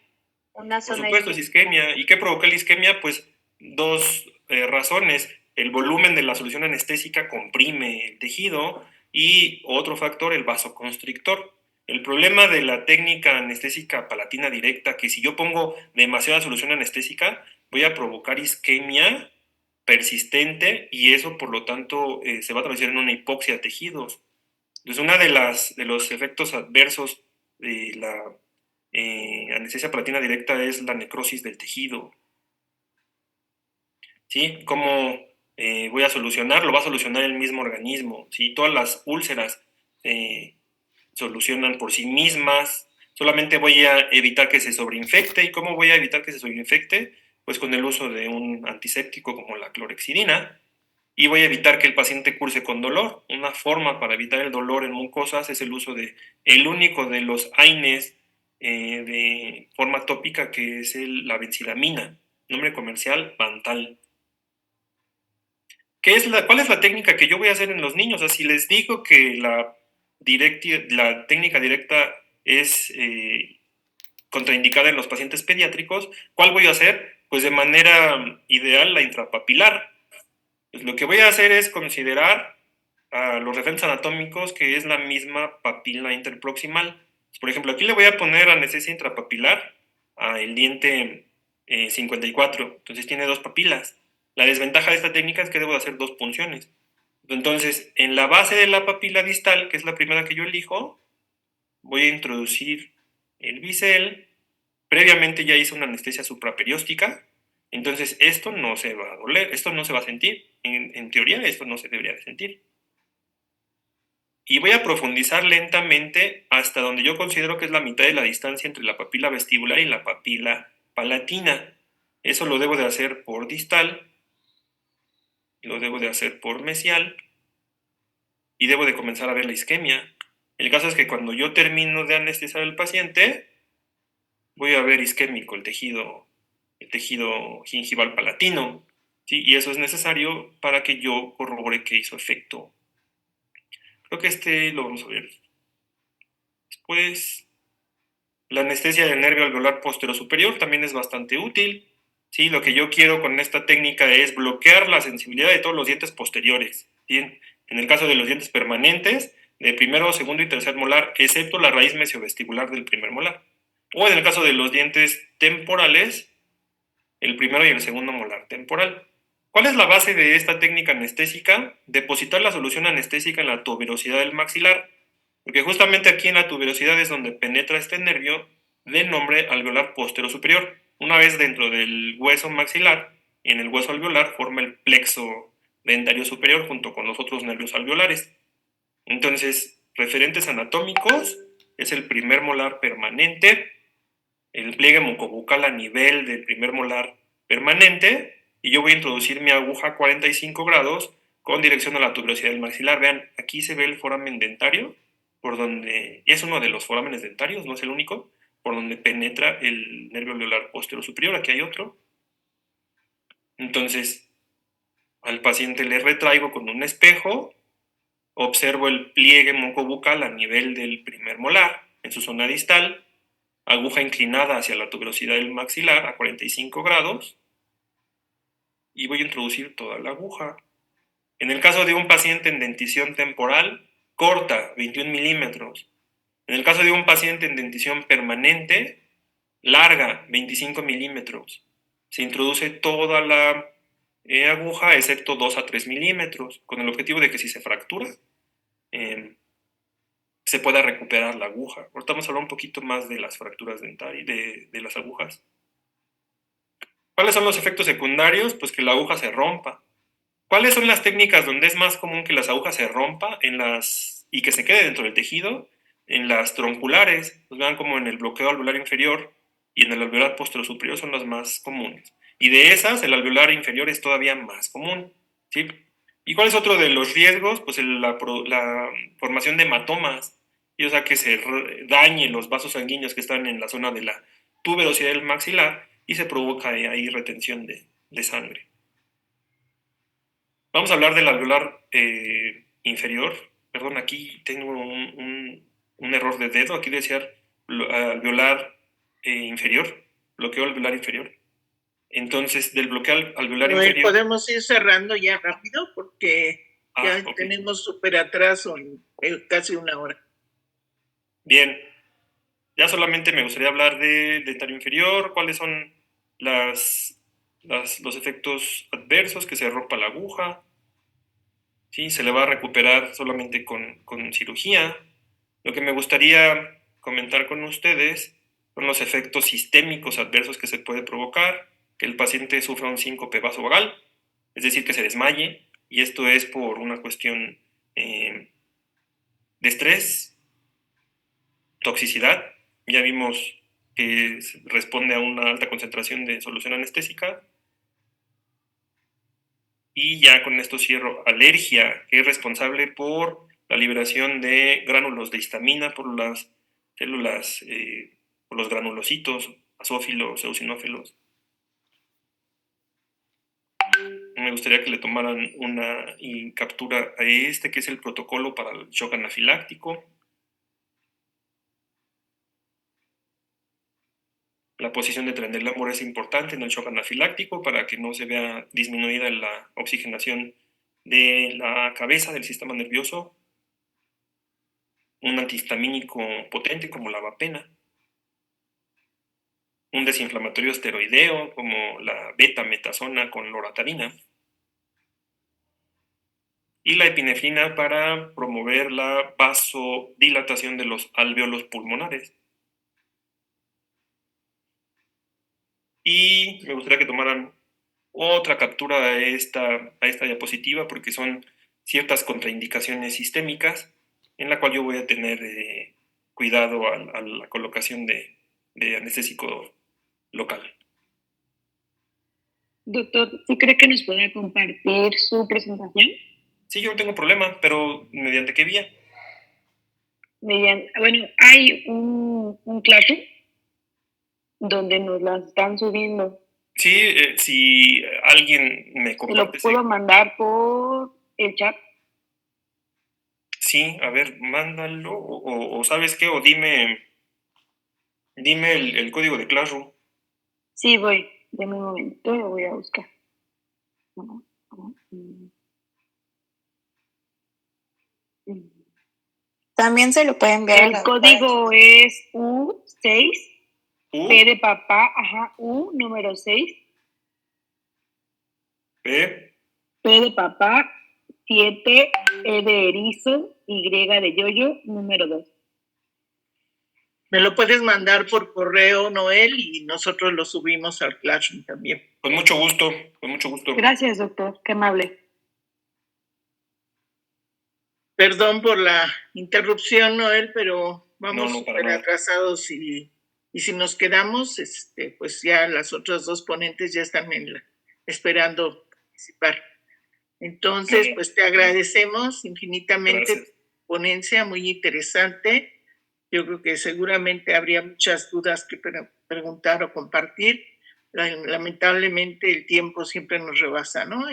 Una Por zona supuesto, es isquemia. ¿Y qué provoca la isquemia? Pues dos razones. El volumen de la solución anestésica comprime el tejido y otro factor, el vasoconstrictor. El problema de la técnica anestésica palatina directa, que si yo pongo demasiada solución anestésica, voy a provocar isquemia persistente y eso, por lo tanto, se va a traducir en una hipoxia de tejidos. Entonces, una de los efectos adversos de la anestesia palatina directa es la necrosis del tejido. ¿Sí? ¿Cómo voy a solucionar? Lo va a solucionar el mismo organismo. ¿Sí? Todas las úlceras solucionan por sí mismas. Solamente voy a evitar que se sobreinfecte. ¿Y cómo voy a evitar que se sobreinfecte? Pues con el uso de un antiséptico como la clorexidina. Y voy a evitar que el paciente curse con dolor. Una forma para evitar el dolor en mucosas es el uso de el único de los AINES de forma tópica, que es la benzidamina, nombre comercial Bantal. ¿Cuál es la técnica que yo voy a hacer en los niños? O sea, si les digo que la técnica directa es contraindicada en los pacientes pediátricos, ¿cuál voy a hacer? Pues de manera ideal la intrapapilar. Pues lo que voy a hacer es considerar a los referentes anatómicos que es la misma papila interproximal. Por ejemplo, aquí le voy a poner anestesia intrapapilar al diente 54. Entonces tiene 2 papilas. La desventaja de esta técnica es que debo de hacer 2 punciones. Entonces, en la base de la papila distal, que es la primera que yo elijo, voy a introducir el bisel. Previamente ya hice una anestesia supraperióstica. Entonces, esto no se va a doler, esto no se va a sentir. En teoría, esto no se debería de sentir. Y voy a profundizar lentamente hasta donde yo considero que es la mitad de la distancia entre la papila vestibular y la papila palatina. Eso lo debo de hacer por distal, lo debo de hacer por mesial y debo de comenzar a ver la isquemia. El caso es que cuando yo termino de anestesiar al paciente, voy a ver isquémico el tejido gingival palatino, ¿sí? Y eso es necesario para que yo corrobore que hizo efecto. Creo que este lo vamos a ver después. La anestesia del nervio alveolar posterior-superior también es bastante útil. ¿Sí? Lo que yo quiero con esta técnica es bloquear la sensibilidad de todos los dientes posteriores. ¿Sí? En el caso de los dientes permanentes, de primero, segundo y tercer molar, excepto la raíz mesiovestibular del primer molar. O en el caso de los dientes temporales, el primero y el segundo molar temporal. ¿Cuál es la base de esta técnica anestésica? Depositar la solución anestésica en la tuberosidad del maxilar, porque justamente aquí en la tuberosidad es donde penetra este nervio de nombre alveolar postero superior. Una vez dentro del hueso maxilar, en el hueso alveolar forma el plexo dentario superior junto con los otros nervios alveolares. Entonces, referentes anatómicos, es el primer molar permanente, el pliegue mucobucal a nivel del primer molar permanente, y yo voy a introducir mi aguja a 45 grados con dirección a la tuberosidad del maxilar. Vean, aquí se ve el foramen dentario, por donde, es uno de los forámenes dentarios, no es el único, por donde penetra el nervio alveolar posterior superior. Aquí hay otro. Entonces, al paciente le retraigo con un espejo, observo el pliegue mucobucal a nivel del primer molar, en su zona distal, aguja inclinada hacia la tuberosidad del maxilar a 45 grados, y voy a introducir toda la aguja. En el caso de un paciente en dentición temporal, corta, 21 milímetros. En el caso de un paciente en dentición permanente, larga, 25 milímetros. Se introduce toda la aguja, excepto 2 a 3 milímetros, con el objetivo de que si se fractura, se pueda recuperar la aguja. Ahorita vamos a hablar un poquito más de las fracturas dentarias, de las agujas. ¿Cuáles son los efectos secundarios? Pues que la aguja se rompa. ¿Cuáles son las técnicas donde es más común que las agujas se rompa y que se quede dentro del tejido? En las tronculares, pues vean como en el bloqueo alveolar inferior y en el alveolar posterior superior son las más comunes. Y de esas, el alveolar inferior es todavía más común, ¿sí? ¿Y cuál es otro de los riesgos? Pues la formación de hematomas, y o sea que se dañen los vasos sanguíneos que están en la zona de la tuberosidad del maxilar y se provoca ahí retención de sangre. Vamos a hablar del alveolar inferior. Perdón, aquí tengo un error de dedo. Aquí decía alveolar inferior, bloqueo alveolar inferior. Entonces, del bloqueo alveolar inferior... Podemos ir cerrando ya rápido porque ya okay. Tenemos súper atraso en casi una hora. Bien. Ya solamente me gustaría hablar de dentario inferior, cuáles son los efectos adversos, que se rompa la aguja, ¿sí? Se le va a recuperar solamente con cirugía. Lo que me gustaría comentar con ustedes son los efectos sistémicos adversos que se puede provocar, que el paciente sufra un síncope vasovagal, es decir, que se desmaye, y esto es por una cuestión de estrés, toxicidad. Ya vimos que responde a una alta concentración de solución anestésica. Y ya con esto cierro. Alergia, que es responsable por la liberación de gránulos de histamina por las células, por los granulocitos, basófilos, eosinófilos. Me gustaría que le tomaran una captura a este, que es el protocolo para el shock anafiláctico. La posición de Trendelenburg es importante en el shock anafiláctico para que no se vea disminuida la oxigenación de la cabeza, del sistema nervioso. un antihistamínico potente como la avapena, un desinflamatorio esteroideo como la betametasona con loratadina, y la epinefrina para promover la vasodilatación de los alvéolos pulmonares. Y me gustaría que tomaran otra captura a esta diapositiva porque son ciertas contraindicaciones sistémicas en la cual yo voy a tener cuidado a la colocación de anestésico local. Doctor, ¿sí cree que nos puede compartir su presentación? Sí, yo no tengo problema, pero ¿mediante qué vía? Bueno, hay un Classroom donde nos la están subiendo. Sí, si alguien me ¿Se comparte lo puedo mandar por el chat? Sí, a ver, mándalo, o ¿sabes qué? O dime el código de Classroom. Sí, voy. Deme un momento, lo voy a buscar. También se lo puede enviar a El la código es U6, U, P de papá, U número 6, P, P de papá, 7, E de erizo, Y de yoyo, número 2. Me lo puedes mandar por correo, Noel, y nosotros lo subimos al Classroom también. con mucho gusto, con mucho gusto. Gracias, doctor, qué amable. Perdón por la interrupción, Noel, pero vamos No, para súper nada. atrasados y si nos quedamos, pues ya las otras dos ponentes ya están esperando participar. Entonces, pues te agradecemos infinitamente. Gracias. Ponencia muy interesante. Yo creo que seguramente habría muchas dudas que preguntar o compartir. Lamentablemente el tiempo siempre nos rebasa, ¿no?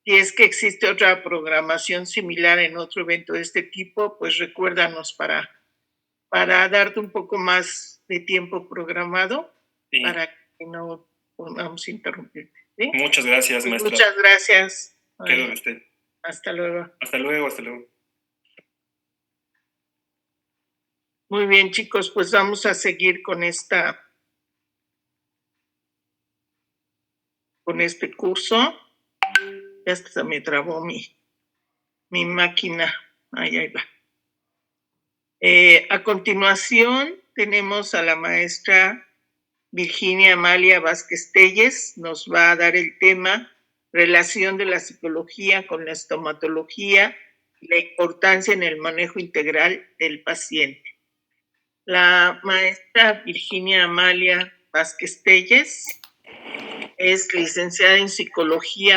Si es que existe otra programación similar en otro evento de este tipo, pues recuérdanos para darte un poco más de tiempo programado, Sí. para que no podamos interrumpirte. ¿Sí? Muchas gracias, Pues maestra. muchas gracias. Quedo de usted. Hasta luego. Hasta luego, hasta luego. Muy bien, chicos, pues vamos a seguir con este curso. Ya hasta me trabó mi máquina. Ahí va. A continuación tenemos a la maestra Virginia Amalia Vázquez Telles. Nos va a dar el tema relación de la psicología con la estomatología y la importancia en el manejo integral del paciente. La maestra Virginia Amalia Vázquez Telles es licenciada en psicología